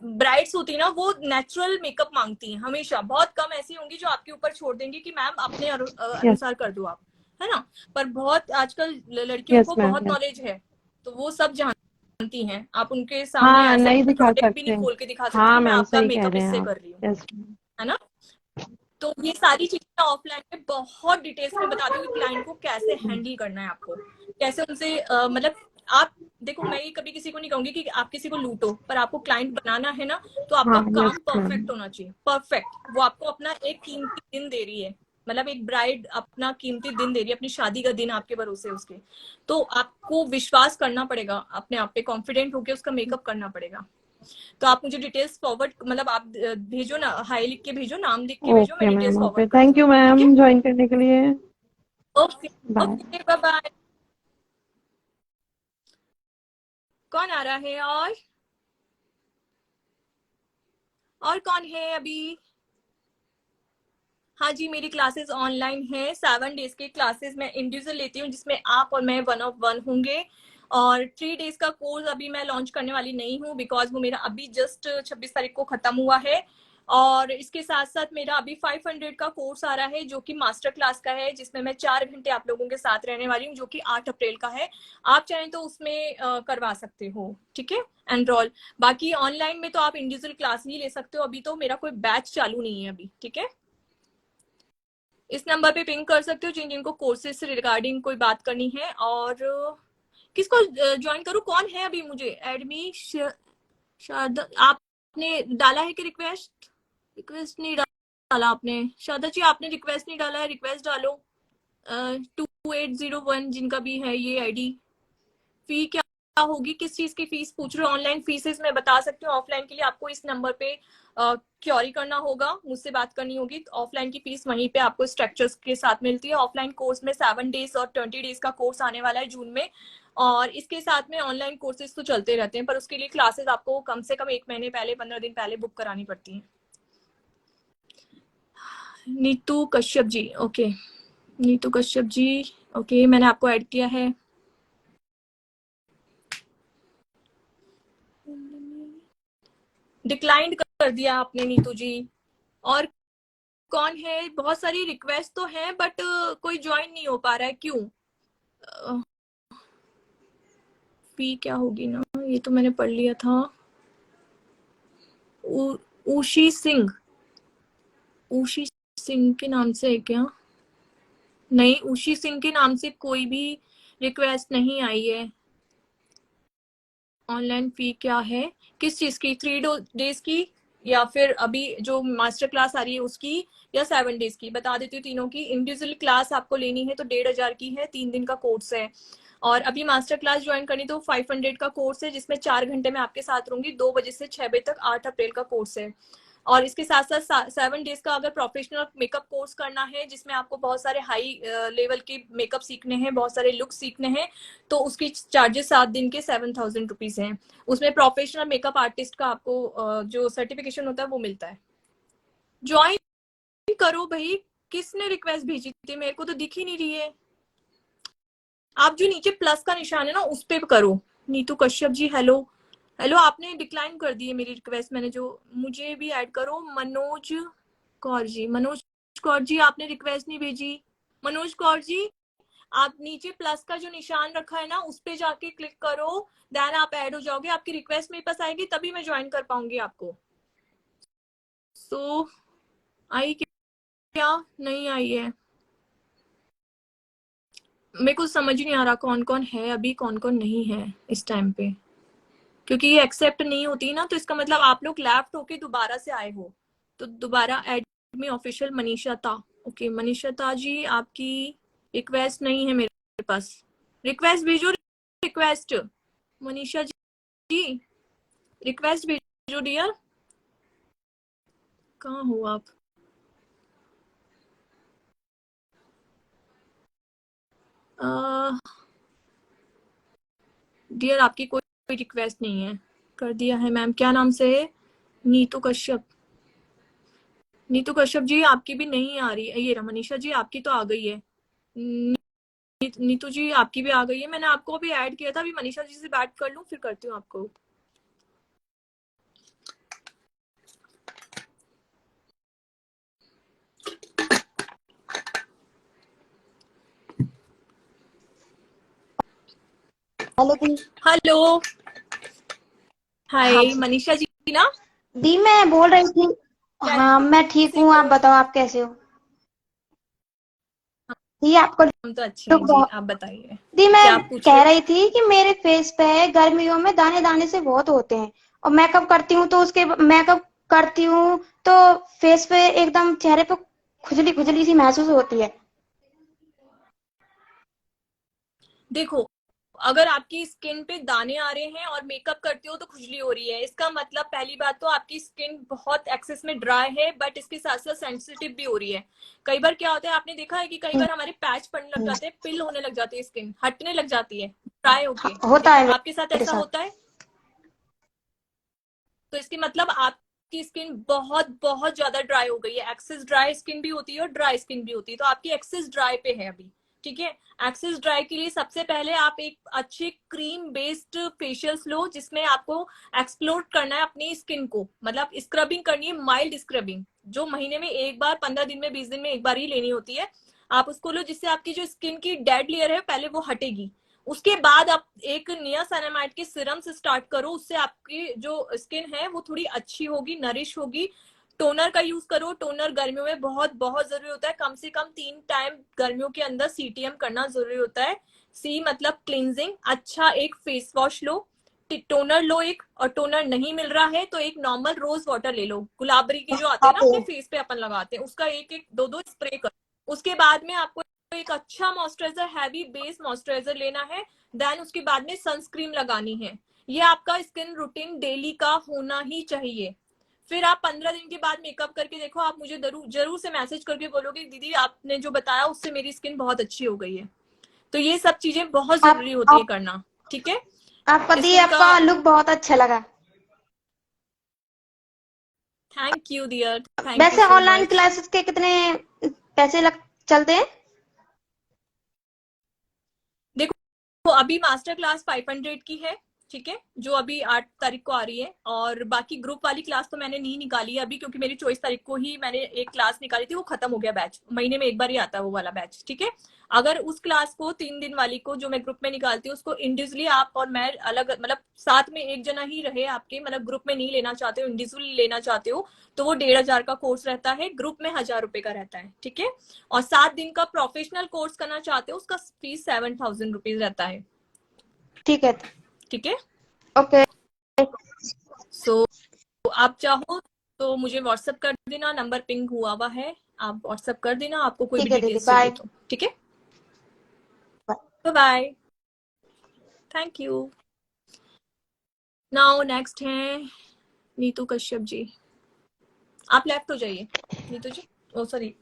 ब्राइड्स होती है ना, वो नेचुरल मेकअप मांगती हैं हमेशा। बहुत कम ऐसी होंगी जो आपके ऊपर छोड़ देंगी कि मैम अपने यस। अनुसार कर दो आप, है ना। पर बहुत आजकल लड़कियों यस को मैम। बहुत यस। नॉलेज है, तो वो सब जानती हैं। आप उनके सामने हाँ, ऐसा नहीं दिखा प्रोडक्ट भी सकते। नहीं खोल के दिखा सकती हाँ कि मैं मैम, आपका सही कह मेकअप रहे हैं इससे आप। कर रही हूँ, यस। है ना। तो ये सारी चीजें ऑफलाइन में बहुत डिटेल्स में बताती हूँ कि क्लाइंट को कैसे हैंडल करना है, आपको कैसे उनसे मतलब आप देखो, मैं ये कभी किसी को नहीं कहूंगी कि आप किसी को लूटो, पर आपको क्लाइंट बनाना है ना, तो आपका हाँ। काम यस मैम। परफेक्ट होना चाहिए, परफेक्ट। वो आपको अपना एक कीमती दिन दे रही है, मतलब एक ब्राइड अपना कीमती दिन दे रही है, अपनी शादी का दिन आपके भरोसे उसके। तो आपको विश्वास करना पड़ेगा अपने आप पे, कॉन्फिडेंट होकर उसका मेकअप करना पड़ेगा। तो आप मुझे डिटेल्स फॉरवर्ड, मतलब आप भेजो ना, हाई लिख के भेजो, नाम लिख के भेजो, मैं okay ma'am. Details okay, forward कर थैंक दूंगी। यू ठीक है। मैम ज्वाइन करने के लिए। Okay. Bye. Okay, bye bye. कौन आ रहा है? और कौन है अभी? हाँ जी, मेरी क्लासेस ऑनलाइन है। 7 डेज के क्लासेस मैं इंडिविजुअल लेती हूँ, जिसमें आप और मैं 1-on-1 होंगे। और 3 डेज का कोर्स अभी मैं लॉन्च करने वाली नहीं हूँ, बिकॉज वो मेरा अभी जस्ट 26 तारीख को खत्म हुआ है। और इसके साथ साथ मेरा अभी 500 का कोर्स आ रहा है, जो कि मास्टर क्लास का है, जिसमें मैं 4 घंटे आप लोगों के साथ रहने वाली हूँ, जो कि 8 अप्रैल का है। आप चाहें तो उसमें करवा सकते हो। ठीक है, एनरोल। बाकी ऑनलाइन में तो आप इंडिविजुअल क्लास ही ले सकते हो, अभी तो मेरा कोई बैच चालू नहीं है अभी। ठीक है, इस नंबर पे पिंग कर सकते हो जिन जिनको कोर्सेज से रिगार्डिंग कोई बात करनी है। और किसको ज्वाइन करूँ, कौन है अभी? मुझे एडमी शारदा, आपने डाला है कि रिक्वेस्ट? रिक्वेस्ट नहीं डाला आपने, शारदा जी, आपने रिक्वेस्ट नहीं डाला है, रिक्वेस्ट डालो। 2801 जिनका भी है ये आईडी। फी क्या होगी, किस चीज की फीस पूछ रहे हो, ऑनलाइन फीसेस मैं बता सकती हूँ। ऑफलाइन के लिए आपको इस नंबर पे क्वेरी करना होगा, मुझसे बात करनी होगी। ऑफलाइन की फीस वहीं पे आपको स्ट्रक्चर्स के साथ मिलती है। ऑफलाइन कोर्स में 7 डेज और 20 डेज का कोर्स आने वाला है जून में, और इसके साथ में ऑनलाइन कोर्सेज तो चलते रहते हैं, पर उसके लिए क्लासेस आपको कम से कम 1 महीने पहले, 15 दिन पहले बुक करानी पड़ती है। नीतू कश्यप जी, ओके, नीतू कश्यप जी, ओके, मैंने आपको ऐड किया है। डिक्लाइंड कर दिया आपने नीतू जी। और कौन है? बहुत सारी रिक्वेस्ट तो है, बट कोई ज्वाइन नहीं हो पा रहा है, क्यों? फी क्या होगी ना, ये तो मैंने पढ़ लिया था। उशी सिंह, उशी सिंह के नाम से है क्या? नहीं, उशी सिंह के नाम से कोई भी रिक्वेस्ट नहीं आई है। ऑनलाइन फी क्या है, किस चीज की? 3 डेज की, या फिर अभी जो मास्टर क्लास आ रही है उसकी, या 7 डेज की? बता देती हूँ तीनों की। इंडिविजुअल क्लास आपको लेनी है तो 1,500 की है, 3 दिन का कोर्स है। और अभी मास्टर क्लास ज्वाइन करनी तो 500 का कोर्स है, जिसमें 4 घंटे में आपके साथ रहूंगी, 2 बजे से 6 बजे तक, 8 अप्रैल का कोर्स है। और इसके साथ साथ 7 डेज का अगर प्रोफेशनल मेकअप कोर्स करना है, जिसमें आपको बहुत सारे हाई लेवल के मेकअप सीखने हैं, बहुत सारे लुक सीखने हैं, तो उसकी चार्जेस 7 दिन के 7,000 रुपीज हैं। उसमें प्रोफेशनल मेकअप आर्टिस्ट का आपको जो सर्टिफिकेशन होता है वो मिलता है। ज्वाइन करो भाई, किसने रिक्वेस्ट भेजी थी? मेरे को तो दिख ही नहीं रही है। आप जो नीचे प्लस का निशान है ना, उस पे करो। नीतू कश्यप जी, हेलो हेलो, आपने डिक्लाइन कर दी है मेरी रिक्वेस्ट। मैंने जो, मुझे भी ऐड करो। मनोज कौर जी, मनोज कौर जी, आपने रिक्वेस्ट नहीं भेजी। मनोज कौर जी, आप नीचे प्लस का जो निशान रखा है ना, उस पे जाके क्लिक करो, देन आप ऐड हो जाओगे। आपकी रिक्वेस्ट मेरे पास आएगी, तभी मैं ज्वाइन कर पाऊंगी आपको। सो आई क्या? नहीं आई है। मेरे को समझ नहीं आ रहा कौन कौन है अभी, कौन कौन नहीं है इस टाइम पे, क्योंकि ये एक्सेप्ट नहीं होती ना, तो इसका मतलब आप लोग लेफ्ट होके दोबारा से आए हो। तो दोबारा ऐड में ऑफिशियल मनीषा ता, ओके, मनीषा ता जी, आपकी रिक्वेस्ट नहीं है मेरे पास। रिक्वेस्ट भेजो, रिक्वेस्ट। मनीषा जी, रिक्वेस्ट भेजो डियर। कहाँ हो आप? डियर, आपकी कोई रिक्वेस्ट नहीं है। कर दिया है मैम। क्या नाम से है? नीतू कश्यप। नीतू कश्यप जी, आपकी भी नहीं आ रही है। ये रहा, मनीषा जी आपकी तो आ गई है। नीतू जी आपकी भी आ गई है। मैंने आपको अभी ऐड किया था, अभी मनीषा जी से बात कर लूं फिर करती हूँ आपको। हेलो दी। हेलो, हाँ हाय जी मनीषा जी ना? दी, मैं बोल रही थी। हाँ, मैं ठीक कैसे हूँ, आप हो? बताओ आप कैसे हो? दी आपको हम तो अच्छे लुक हैं जी, बहुत। आप बताइए। दी मैं क्या आप पूछ रहे कह हो? रही थी कि मेरे फेस पे गर्मियों में दाने दाने से बहुत होते हैं, और मेकअप करती हूँ तो फेस पे एकदम चेहरे पे खुजली खुजली सी महसूस होती है। देखो, अगर आपकी स्किन पे दाने आ रहे हैं और मेकअप करते हो तो खुजली हो रही है, इसका मतलब पहली बात तो आपकी स्किन बहुत एक्सेस में ड्राई है, बट इसके साथ साथ सेंसिटिव भी हो रही है। कई बार क्या होता है, आपने देखा है कि कई बार हमारे पैच पड़ने लग जाते हैं, पिल होने लग जाती है, स्किन हटने लग जाती है ड्राई होके। होता देखो, है आपके साथ मेरे ऐसा साथ। होता है, तो इसके मतलब आपकी स्किन बहुत बहुत ज्यादा ड्राई हो गई है। एक्सेस ड्राई स्किन भी होती है और ड्राई स्किन भी होती है, तो आपकी एक्सेस ड्राई पे है अभी। ठीक है, एक्सेस ड्राई के लिए सबसे पहले आप एक अच्छे क्रीम बेस्ड फेशियल्स लो, जिसमें आपको एक्सप्लोर करना है अपनी स्किन को, मतलब स्क्रबिंग करनी है, माइल्ड स्क्रबिंग, जो महीने में एक बार, 15 दिन में, 20 दिन में एक बार ही लेनी होती है। आप उसको लो, जिससे आपकी जो स्किन की डेड लेयर है पहले वो हटेगी। उसके बाद आप एक नियासिनामाइड के सीरम से स्टार्ट करो, उससे आपकी जो स्किन है वो थोड़ी अच्छी होगी, नरिश होगी। टोनर का यूज करो, टोनर गर्मियों में बहुत बहुत जरूरी होता है, कम से कम 3 टाइम गर्मियों के अंदर सीटीएम करना जरूरी होता है। सी मतलब क्लिनजिंग। अच्छा, एक फेस वॉश लो, टोनर लो एक, और टोनर नहीं मिल रहा है तो एक नॉर्मल रोज वाटर ले लो, गुलाबरी के जो आते हैं ना आते अपने हैं। फेस पे अपन लगाते हैं, उसका एक एक दो दो स्प्रे करो। उसके बाद में आपको एक अच्छा मॉइस्चराइजर, हैवी बेस मॉइस्चराइजर लेना है, देन उसके बाद में सनस्क्रीन लगानी है। ये आपका स्किन रूटीन डेली का होना ही चाहिए। फिर आप 15 दिन के बाद मेकअप करके देखो, आप मुझे जरूर से मैसेज करके बोलोगे दीदी आपने जो बताया उससे मेरी स्किन बहुत अच्छी हो गई है। तो ये सब चीजें बहुत जरूरी होती है करना, ठीक है। आपका दी, स्किन का आपका लुक बहुत अच्छा लगा। Thank you dear, thank you वैसे सो ऑनलाइन मच। क्लासेस के कितने पैसे चलते हैं? देखो अभी मास्टर क्लास 500 की है, ठीक है, जो अभी 8 तारीख को आ रही है। और बाकी ग्रुप वाली क्लास तो मैंने नहीं निकाली है अभी, क्योंकि मेरी 24 तारीख को ही मैंने एक क्लास निकाली थी, वो खत्म हो गया बैच। महीने में एक बार ही आता है वो वाला बैच, ठीक है। अगर उस क्लास को 3 दिन वाली को जो मैं ग्रुप में निकालती हूँ उसको इंडिविजुअली आप और मैं अलग, मतलब साथ में एक जना ही रहे आपके, मतलब ग्रुप में नहीं लेना चाहते हो, इंडिविजुअली लेना चाहते हो, तो वो 1500 का कोर्स रहता है, ग्रुप में 1000 रुपए का रहता है, ठीक है। और 7 दिन का प्रोफेशनल कोर्स करना चाहते हो उसका फीस 7000 रुपीज रहता है, ठीक है, ठीक है। ओके। सो आप चाहो तो मुझे व्हाट्सएप कर देना, नंबर पिंग हुआ है, आप व्हाट्सएप कर देना, आपको कोई भी ठीक है दीदी, डिटेल्स बाय। चाहिए तो, ठीक है। Bye, thank you. Now next है नीतू कश्यप जी, आप लेफ्ट हो जाइए Neetu ji, oh sorry.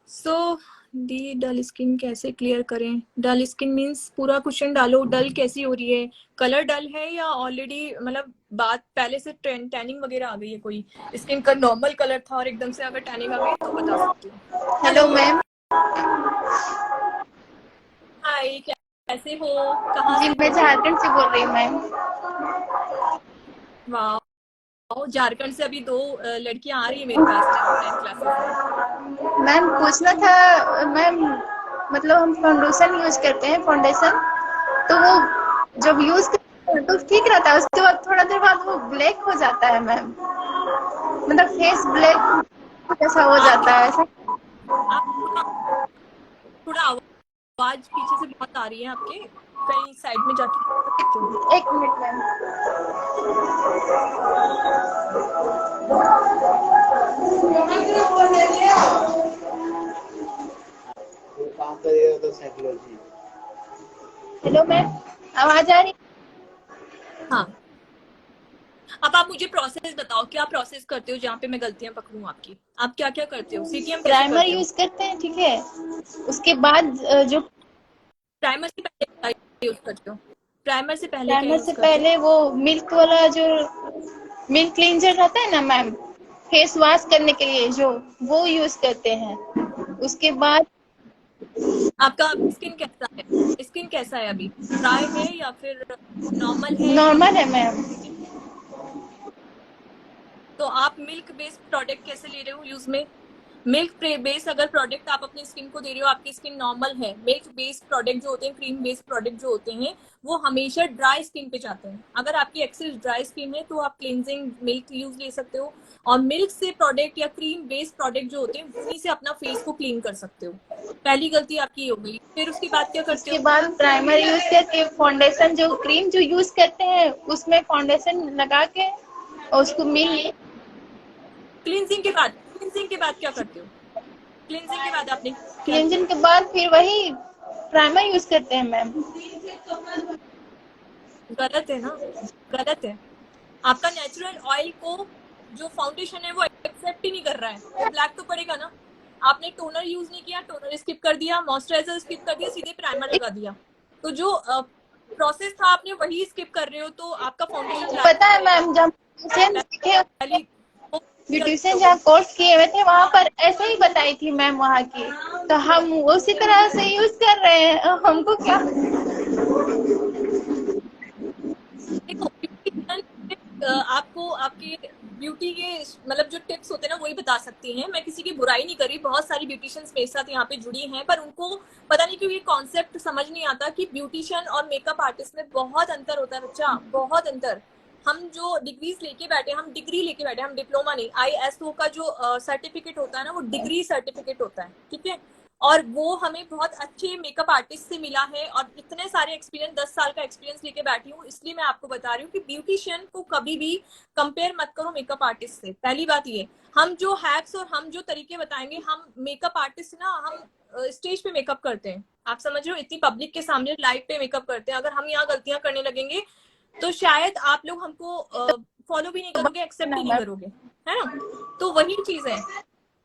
So the dull skin कैसे क्लियर करें? डल स्किन मीन्स पूरा क्वेश्चन डालो, डल कैसी हो रही है, कलर डल है या ऑलरेडी मतलब बात पहले से टैनिंग वगैरह आ गई है, कोई स्किन का नॉर्मल कलर था और एकदम से अगर टैनिंग आ गई तो बता सकती हूँ। Hello ma'am. हाय, कैसे हो, कहाँ जी से मैं बोल रहे हो? झारखंड से बोल रही हूँ मैम। वाह, झारखंड से अभी 2 लड़कियां आ रही है मेरे पास में ऑफलाइन क्लासेस में। मैम पूछना था मैम, मतलब हम फाउंडेशन यूज करते हैं, फाउंडेशन तो वो जब यूज करते हैं तो ठीक रहता है, उसके बाद थोड़ा देर बाद वो ब्लैक हो जाता है मैम, मतलब फेस ब्लैक जैसा हो जाता है ऐसा। आप थोड़ा आवाज पीछे से बहुत आ रही है आपके, कहीं साइड में जाके कर सकते हो। एक मिनट मैम। हेलो मैम, आवाज आ रही? हाँ, अब आप मुझे प्रोसेस बताओ, क्या प्रोसेस करते हो जहाँ पे मैं गलतियां पकड़ूं आपकी? आप क्या क्या करते हो, सीटीएम कैसे प्राइमर करते हो? यूज करते हैं, ठीक है, उसके बाद जो प्राइमर से पहले क्या यूज करते हो? प्राइमर से पहले क्या प्राइमर यूज से करते हो? पहले वो मिल्क वाला जो मिल्क क्लींजर रहता है ना मैम, फेस वॉश करने के लिए जो, वो यूज करते हैं। उसके बाद आपका स्किन कैसा है? स्किन कैसा है अभी, ड्राई है या फिर नॉर्मल है या नॉर्मल है फिर? मैम। तो आप मिल्क बेस्ड प्रोडक्ट कैसे ले रहे हो यूज में? मिल्क बेस्ड अगर प्रोडक्ट आप अपनी स्किन को दे रहे हो, आपकी स्किन नॉर्मल है, मिल्क बेस्ड प्रोडक्ट जो होते हैं, क्रीम बेस्ड प्रोडक्ट जो होते हैं, वो हमेशा ड्राई स्किन पे जाते हैं। अगर आपकी एक्सेस ड्राई स्किन है तो आप क्लींजिंग मिल्क यूज ले सकते हो, और मिल्क से प्रोडक्ट या क्रीम बेस्ड प्रोडक्ट जो होते हैं उन्हीं से अपना फेस को क्लीन कर सकते हो। पहली गलती आपकी हो गई। फिर उसके बाद क्या करते उसके हो? बाद प्राइमर यूज करके फाउंडेशन जो क्रीम जो यूज करते हैं उसमें फाउंडेशन लगा के और उसको मिल क्लींजिंग के बाद क्या करते हो? क्लींजिंग के बाद आपने क्या किया? क्लींजिंग के बाद फिर वही प्राइमर यूज करते हैं मैम। गलत है ना, गलत है। आपका नेचुरल ऑयल को जो फाउंडेशन है वो एक्सेप्ट ही नहीं कर रहा है, वो ब्लैक तो पड़ेगा ना। आपने टोनर यूज नहीं किया, टोनर स्किप कर दिया, मॉइस्चराइजर स्किप कर दिया, सीधे प्राइमर लगा दिया, तो जो प्रोसेस था आपने वही स्किप कर रहे हो, तो आपका फाउंडेशन ब्लैक पता तो है पड़ेगा। मैम, जब पहली ब्यूटिशियन जहाँ कोर्स किए हुए थे वहाँ पर ऐसे ही बताई थी मैम वहाँ की, तो हम उसी तरह से यूज कर रहे हैं, हमको क्या। देखो, आपको आपके ब्यूटी के मतलब जो टिप्स होते हैं ना वही बता सकती हैं। मैं किसी की बुराई नहीं कर रही, बहुत सारी ब्यूटिशियंस मेरे साथ यहाँ पे जुड़ी हैं, पर उनको पता नहीं क्यों ये कॉन्सेप्ट समझ नहीं आता कि ब्यूटिशियन और मेकअप आर्टिस्ट में बहुत अंतर होता है बच्चा, बहुत अंतर। हम जो डिग्रीज लेके बैठे, हम डिग्री लेके बैठे, हम डिप्लोमा नहीं, ISO का जो सर्टिफिकेट होता है ना वो डिग्री सर्टिफिकेट होता है, ठीक है। और वो हमें बहुत अच्छे मेकअप आर्टिस्ट से मिला है, और इतने सारे एक्सपीरियंस, 10 साल का एक्सपीरियंस लेके बैठी हूँ, इसलिए मैं आपको बता रही हूँ कि ब्यूटिशियन को कभी भी कंपेयर मत करो मेकअप आर्टिस्ट से। पहली बात ये, हम जो हैक्स और हम जो तरीके बताएंगे, हम मेकअप आर्टिस्ट ना, हम स्टेज पे मेकअप करते हैं, आप समझ रहे हो, इतनी पब्लिक के सामने लाइव पे मेकअप करते हैं। अगर हम यहाँ गलतियां करने लगेंगे तो शायद आप लोग हमको फॉलो भी नहीं करोगे, एक्सेप्ट भी नहीं करोगे, है ना। तो वही चीज है,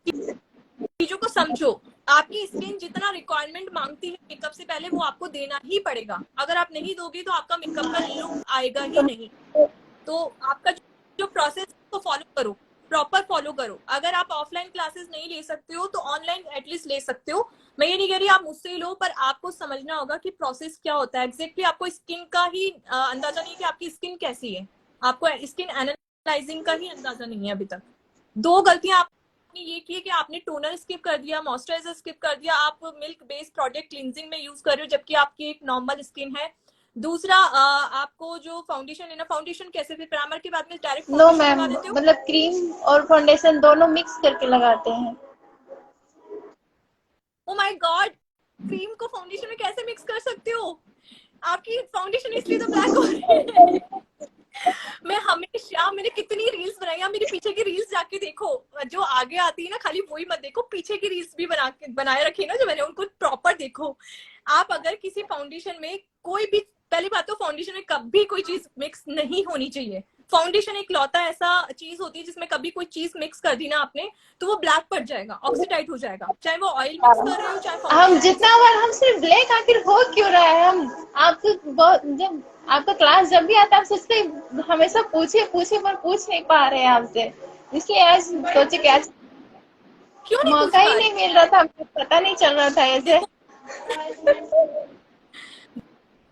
चीजों को समझो। आपकी स्किन जितना रिक्वायरमेंट मांगती है मेकअप से पहले, वो आपको देना ही पड़ेगा। अगर आप नहीं दोगे तो आपका मेकअप का लुक आएगा ही नहीं। तो आपका जो प्रोसेस को फॉलो करो, प्रॉपर फॉलो करो। अगर आप ऑफलाइन क्लासेस नहीं ले सकते हो तो ऑनलाइन एटलीस्ट ले सकते हो। मैं ये नहीं कह रही आप मुझसे ही लो, पर आपको समझना होगा कि प्रोसेस क्या होता है एग्जैक्टली। आपको स्किन का ही अंदाजा नहीं है कि आपकी स्किन कैसी है, आपको स्किन एनालाइजिंग का ही अंदाजा नहीं है अभी तक। दो गलतियां आपने ये की कि आपने टोनर स्किप कर दिया, मॉइस्चराइजर स्किप कर दिया, आप मिल्क बेस्ड प्रोडक्ट क्लींजिंग में यूज कर रहे हो जबकि आपकी एक नॉर्मल स्किन है। दूसरा, आपको जो फाउंडेशन लेना, फाउंडेशन कैसे, फिर प्राइमर के बाद में डायरेक्ट नो फाउंडेशन मैम, लगा देते हो? मतलब क्रीम और फाउंडेशन दोनों मिक्स करके लगाते हैं। ओ माय गॉड, क्रीम को फाउंडेशन में कैसे मिक्स कर सकते हो? आपकी फाउंडेशन इसलिए तो ब्लैक हो रही है। मैं हमेशा, मैंने कितनी रील्स बनाई, आप मेरे पीछे की रील्स जाके देखो, जो आगे आती है ना खाली वही मत देखो, पीछे की रील्स भी बनाए रखी ना जो मैंने, उनको प्रॉपर देखो। आप अगर किसी फाउंडेशन में कोई भी, पहली बात तो फाउंडेशन में कभी कोई चीज मिक्स नहीं होनी चाहिए। फाउंडेशन एक लौता ऐसा चीज होती है जिसमें कभी कोई चीज मिक्स कर दी ना आपने तो वो ब्लैक पड़ जाएगा, ऑक्सीडाइज हो जाएगा, चाहे वो ऑयल मिक्स कर रहे हो चाहे हम फाउंडेशन। जितना बार, हम सिर्फ ब्लैक आखिर हो क्यों रहा है? हम आपको जब आपका क्लास जब भी आता है आप सोचते हमेशा पूछे पूछे पर पूछ नहीं पा रहे हैं आपसे, इसलिए आज सोचे कि आज क्यों नहीं पूछ मौका ही पा नहीं रहे? मिल रहा था, हमको पता नहीं चल रहा था ऐसे।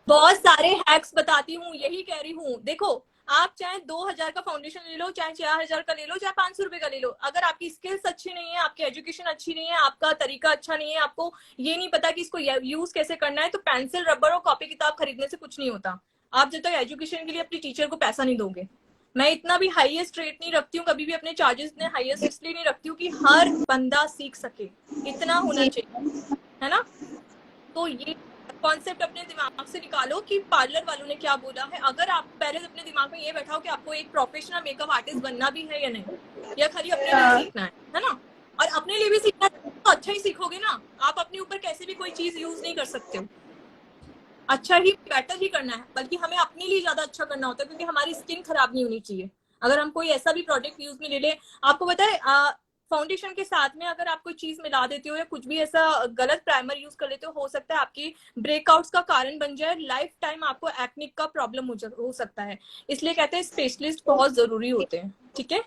बहुत सारे हैक्स बताती हूँ, यही कह रही हूँ। देखो, आप चाहे 2000 का फाउंडेशन ले लो, चाहे 4000 का ले लो, चाहे 500 रुपए का ले लो, अगर आपकी स्किल्स अच्छी नहीं है, आपकी एजुकेशन अच्छी नहीं है, आपका तरीका अच्छा नहीं है, आपको ये नहीं पता कि इसको यूज कैसे करना है, तो पेंसिल, रबर और कॉपी किताब खरीदने से कुछ नहीं होता। आप जब तक एजुकेशन के लिए अपनी टीचर को पैसा नहीं दोगे। मैं इतना भी हाईएस्ट रेट नहीं रखती हूँ, कभी भी अपने चार्जेस इतने हाईएस्ट इसलिए नहीं रखती हूँ कि हर बंदा सीख सके, इतना होना चाहिए, है ना। तो ये कॉन्सेप्ट अपने दिमाग से निकालो कि पार्लर वालों ने क्या बोला है। अगर आप पहले अपने दिमाग में ये बैठाओ कि आपको एक प्रोफेशनल मेकअप आर्टिस्ट बनना भी है या नहीं, या खाली अपने लिए सीखना है ना। और अपने लिए भी सीखना है तो अच्छा ही सीखोगे ना। आप अपने ऊपर कैसे भी कोई चीज यूज नहीं कर सकते हो, अच्छा ही बेटर ही करना है, बल्कि हमें अपने लिए ज्यादा अच्छा करना होता है, क्योंकि हमारी स्किन खराब नहीं होनी चाहिए। अगर हम कोई ऐसा भी प्रोडक्ट यूज में ले ले, आपको पता है फाउंडेशन के साथ में अगर आप कोई चीज मिला देते हो या कुछ भी ऐसा गलत प्राइमर यूज कर लेते हो सकता है आपकी ब्रेकआउट्स का कारण बन जाए, लाइफ टाइम आपको एक्निक का प्रॉब्लम हो सकता है। इसलिए कहते हैं स्पेशलिस्ट बहुत जरूरी होते हैं, ठीक है।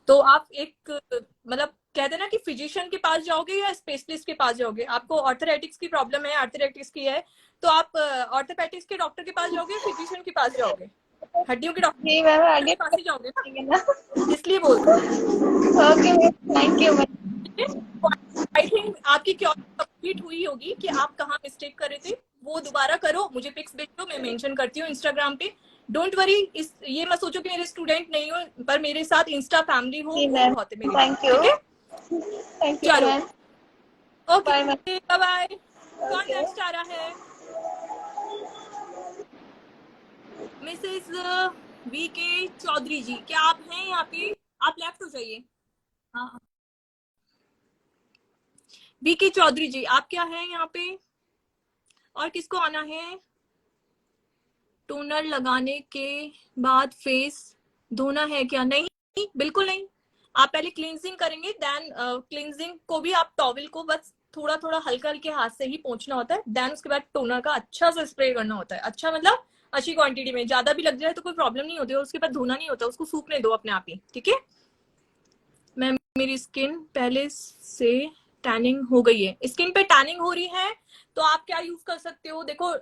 तो आप एक मतलब कहते हैं ना कि फिजिशियन के पास जाओगे या स्पेशलिस्ट के पास जाओगे। आपको ऑर्थोरेटिक्स की प्रॉब्लम है, आर्थराइटिस की है, तो आप ऑर्थोपेडिक्स के डॉक्टर के पास जाओगे, फिजिशियन के पास जाओगे, हड्डियों के डॉक्टर जी मैम, आगे के पास ही जाओगे ना, इसलिए बोलते हैं। Okay ma'am, thank you ma'am. I think आपकी क्योरियोसिटी कंप्लीट हुई होगी कि आप कहाँ मिस्टेक कर रहे थे। वो दोबारा करो, मुझे पिक्स भेजो, मैं मेंशन करती हूँ इंस्टाग्राम पे। डोंट वरी, इस ये मत सोचो कि मेरे स्टूडेंट नहीं हो, पर मेरे साथ इंस्टा फैमिली हो जी वो मैम, बहुत है मेरी, थैंक यू, ठीक है। थैंक यू चलो, ma'am, okay, bye bye bye. कौन मैम। नेक्स्ट आ रहा है? मिसेस वीके चौधरी जी, क्या आप हैं यहाँ पे? आप लेफ्ट हो जाइए। हाँ, वीके चौधरी जी, आप क्या हैं यहाँ पे? और किसको आना है? टोनर लगाने के बाद फेस धोना है क्या? नहीं, बिल्कुल नहीं। आप पहले क्लींजिंग करेंगे, देन क्लींजिंग को भी आप टॉवल को बस थोड़ा थोड़ा हल्का हल्के हाथ से ही पोंछना होता है, देन उसके बाद टोनर का अच्छा से स्प्रे करना होता है। अच्छा मतलब अच्छी क्वांटिटी में, ज्यादा भी लग जाए तो कोई प्रॉब्लम नहीं होती है, उसके बाद धोना नहीं होता, उसको सूखने दो अपने आप ही, ठीक है। मैं, मेरी स्किन पहले से टैनिंग हो गई है। स्किन पे टैनिंग हो रही है तो आप क्या यूज कर सकते हो? देखो,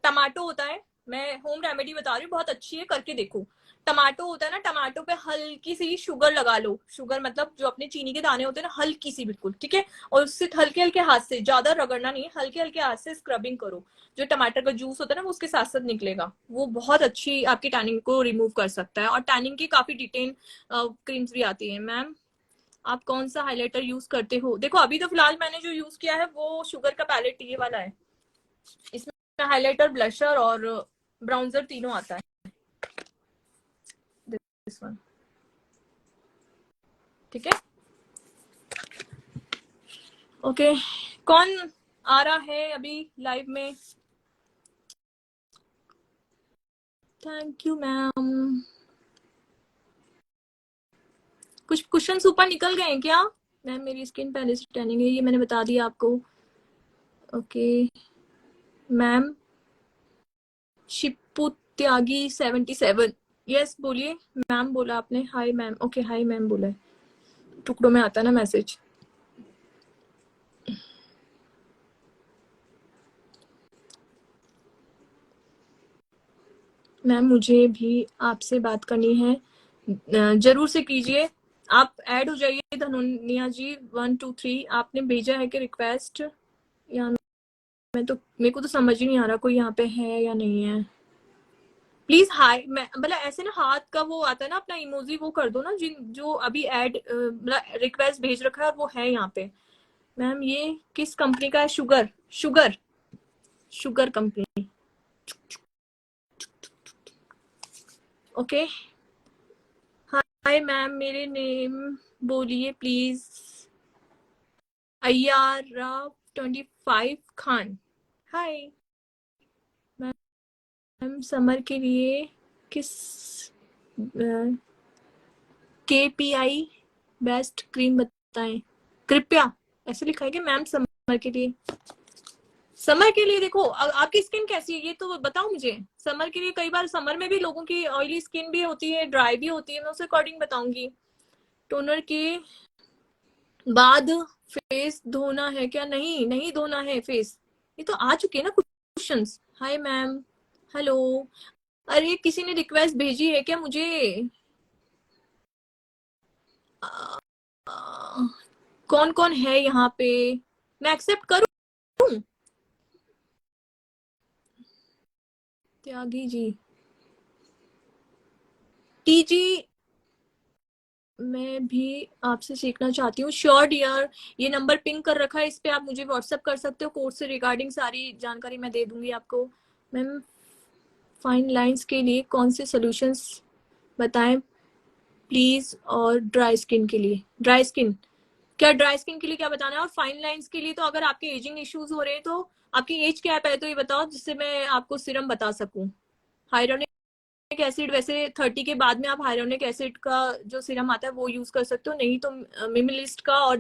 टमाटो होता है, मैं होम रेमेडी बता रही हूँ, बहुत अच्छी है, करके देखो। टमाटो होता है ना, टमाटो पे हल्की सी शुगर लगा लो, शुगर मतलब जो अपने चीनी के दाने होते हैं ना, हल्की सी बिल्कुल, ठीक है। और उससे हल्के हल्के हाथ से, ज्यादा रगड़ना नहीं है, हल्के हल्के हाथ से स्क्रबिंग करो। जो टमाटर का जूस होता है ना वो उसके साथ साथ निकलेगा, वो बहुत अच्छी आपकी टैनिंग को रिमूव कर सकता है। और टैनिंग की काफी डिटेल क्रीम्स भी आती है। मैम आप कौन सा हाइलाइटर यूज करते हो? देखो अभी तो फिलहाल मैंने जो यूज किया है वो शुगर का पैलेट ये वाला है। इसमें हाइलाइटर, ब्लशर और ब्राउन्जर तीनों आता है। दिस वन, ठीक है। ओके, कौन आ रहा है अभी लाइव में? Thank you ma'am. कुछ क्वेश्चंस ऊपर निकल गए हैं क्या? मैम मेरी स्किन पहले से टैनिंग है, ये मैंने बता दिया आपको। ओके मैम, शिपू त्यागी 77, यस बोलिए मैम। बोला आपने hi ma'am. Okay hi ma'am बोला है, टुकड़ों में आता है ना मैसेज। मैम मुझे भी आपसे बात करनी है, जरूर से कीजिए। आप ऐड हो जाइए। धनुनिया जी 1 2 3 आपने भेजा है कि रिक्वेस्ट, या मैं तो, मेरे को तो समझ ही नहीं आ रहा कोई यहाँ पे है या नहीं है। प्लीज हाय, मैं मतलब ऐसे ना हाथ का वो आता है ना अपना इमोजी, वो कर दो ना जिन जो अभी ऐड मतलब रिक्वेस्ट भेज रखा है और वो है यहाँ पे। मैम ये किस कंपनी का है? Sugar, Sugar, Sugar company. Okay hi ma'am, मेरे नेम बोलिए please. Iyer Rao 25 Khan. Hi ma'am, summer के लिए किस KPI बेस्ट क्रीम बताएं कृपया? ऐसे लिखा है कि मैम समर के लिए। समर के लिए देखो आपकी स्किन कैसी है ये तो बताओ मुझे। समर के लिए कई बार समर में भी लोगों की ऑयली स्किन भी होती है, ड्राई भी होती है, मैं उस अकॉर्डिंग बताऊंगी। टोनर के बाद फेस धोना है क्या? नहीं नहीं धोना है फेस। ये तो आ चुके हैं ना क्वेश्चंस। Hi ma'am, hello. अरे किसी ने रिक्वेस्ट भेजी है क्या मुझे? कौन कौन है यहाँ पे? मैं एक्सेप्ट करूं? त्यागी जी, टीजी, मैं भी आपसे सीखना चाहती हूँ। श्योर डियर, ये नंबर पिंक कर रखा है, इस पे आप मुझे व्हाट्सएप कर सकते हो। कोर्स से रिगार्डिंग सारी जानकारी मैं दे दूंगी आपको। मैम फाइन लाइंस के लिए कौन से सॉल्यूशंस बताएं प्लीज, और ड्राई स्किन के लिए? ड्राई स्किन, क्या ड्राई स्किन के लिए क्या बताना है? और फाइन लाइंस के लिए तो अगर आपके एजिंग इश्यूज हो रहे हैं तो आपकी एज क्या है पहले तो ये बताओ, जिससे मैं आपको सीरम बता सकूं। हाइड्रोनिक एसिड, वैसे 30 के बाद में आप हाइड्रोनिक एसिड का जो सीरम आता है वो यूज कर सकते हो, नहीं तो मिमिलिस्ट का और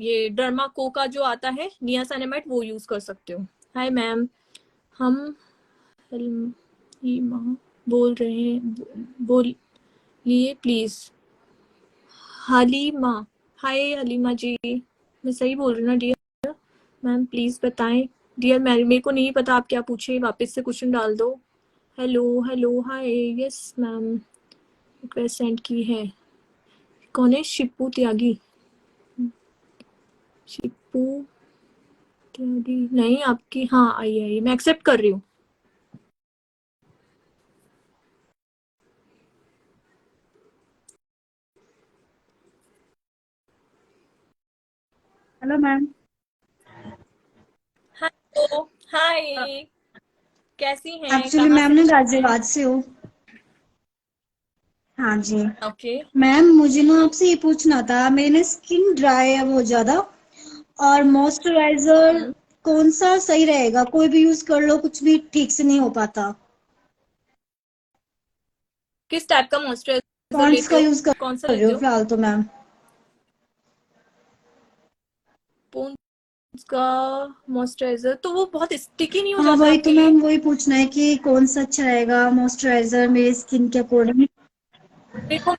ये डर्माको का जो आता है नियासिनामाइड वो यूज कर सकते हो। हाय मैम, हम बोल रहे हैं, बोलिए प्लीज। हलीमा, हाय हलीमा जी, मैं सही बोल रही हूँ ना डियर? मैम प्लीज बताएं डियर, मेरे को नहीं पता आप क्या पूछे, वापस से क्वेश्चन डाल दो। Hello hello hi, yes ma'am, request send की है। कौन है? शिपू त्यागी, शिपू त्यागी नहीं आपकी, हाँ आई है, मैं एक्सेप्ट कर रही हूँ। Hello ma'am. हेलो हाय, कैसी हैं? एक्चुअली कहाँ मैम से? ने गाजियाबाद से हूँ। हाँ जी ओके मैम, मुझे ना आपसे ये पूछना था, मेरी ना स्किन ड्राई है बहुत ज्यादा, और मॉइस्चराइजर कौन सा सही रहेगा? कोई भी यूज कर लो, कुछ भी ठीक से नहीं हो पाता। किस टाइप का मॉइस्चराइजर पॉन्ड्स लेते का हो? यूज कर कौन सा रही लेते हो हो? फिलहाल तो मैम। पॉन्ड्स का मॉइस्चराइजर तो वो बहुत स्टिकी नहीं हो हाँ जाता वही तो आपके लिए? मैम, वही पूछना है कि कौन सा अच्छा रहेगा मॉइस्चराइजर मेरी स्किन के अकॉर्डिंग। देखो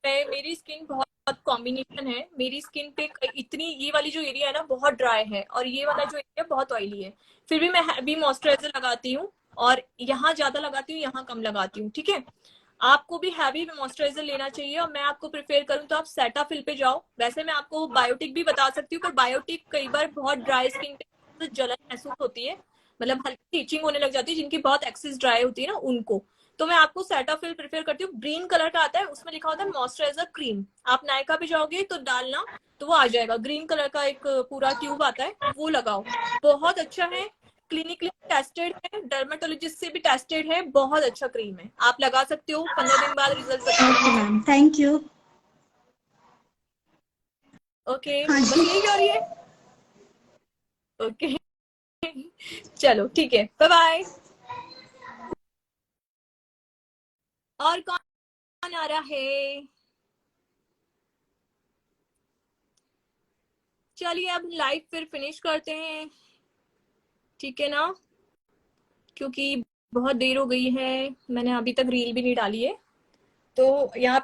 मेरी स्किन बहुत कॉम्बिनेशन है। मेरी स्किन पे इतनी, ये वाली जो एरिया है ना बहुत ड्राई है और ये वाला जो एरिया बहुत ऑयली है। फिर भी मैं हैवी मॉइस्चराइजर लगाती हूँ, और यहाँ ज्यादा लगाती हूँ, यहाँ कम लगाती हूँ, ठीक है। आपको भी हैवी मॉइस्चराइजर लेना चाहिए, और मैं आपको प्रेफर करूँ तो आप सेटाफिल पे जाओ। वैसे मैं आपको बायोटिक भी बता सकती हूँ, पर बायोटिक कई बार बहुत ड्राई स्किन पे जलन महसूस होती है, मतलब हल्की इचिंग होने लग जाती है, जिनकी बहुत एक्सेस ड्राई होती है ना उनको। तो मैं आपको सेटाफिल प्रेफर करती हूँ। ग्रीन कलर का आता है, उसमें लिखा होता है मॉइस्चराइजर क्रीम। आप नायका पे जाओगे तो डालना तो वो आ जाएगा। ग्रीन कलर का एक पूरा ट्यूब आता है, वो लगाओ, बहुत अच्छा है, क्लिनिकली टेस्टेड है, डर्मेटोलॉजिस्ट से भी टेस्टेड है, बहुत अच्छा क्रीम है, आप लगा सकते हो। 15 दिन बाद रिजल्ट बताओ। Okay ma'am, thank you. Okay, हाँ बस जी। यही क्योरी है। ओके चलो ठीक है, बाय बाय। और कौन आ रहा है? चलिए अब लाइव फिर फिनिश करते हैं, ठीक है ना, क्योंकि बहुत देर हो गई है, मैंने अभी तक रील भी नहीं डाली है। तो यहाँ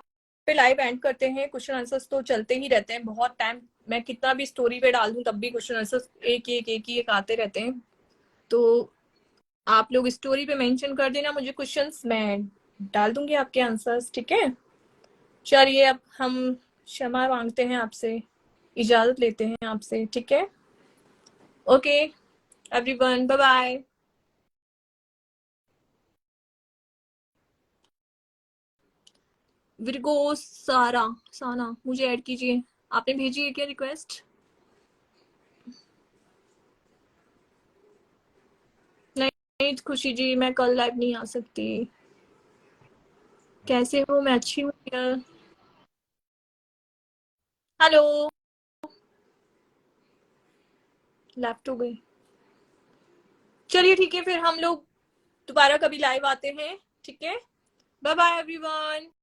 पे लाइव एंड करते हैं। क्वेश्चन आंसर्स तो चलते ही रहते हैं बहुत टाइम, मैं कितना भी स्टोरी पे डाल दूं तब भी क्वेश्चन आंसर्स एक आते रहते हैं। तो आप लोग स्टोरी पे मेंशन कर देना मुझे क्वेश्चंस, मैं डाल दूंगी आपके आंसर्स, ठीक है। चलिए अब हम क्षमा मांगते हैं आपसे, इजाजत लेते हैं आपसे, ठीक है। Okay everyone, bye bye. Virgo Sana मुझे ऐड कीजिए। आपने भेजी है क्या रिक्वेस्ट? नहीं खुशी जी, मैं कल लाइव नहीं आ सकती। कैसे हो? मैं अच्छी हूँ यार। हेलो, लेफ्ट हो गई। चलिए ठीक है, फिर हम लोग दोबारा कभी लाइव आते हैं, ठीक है। Bye bye everyone.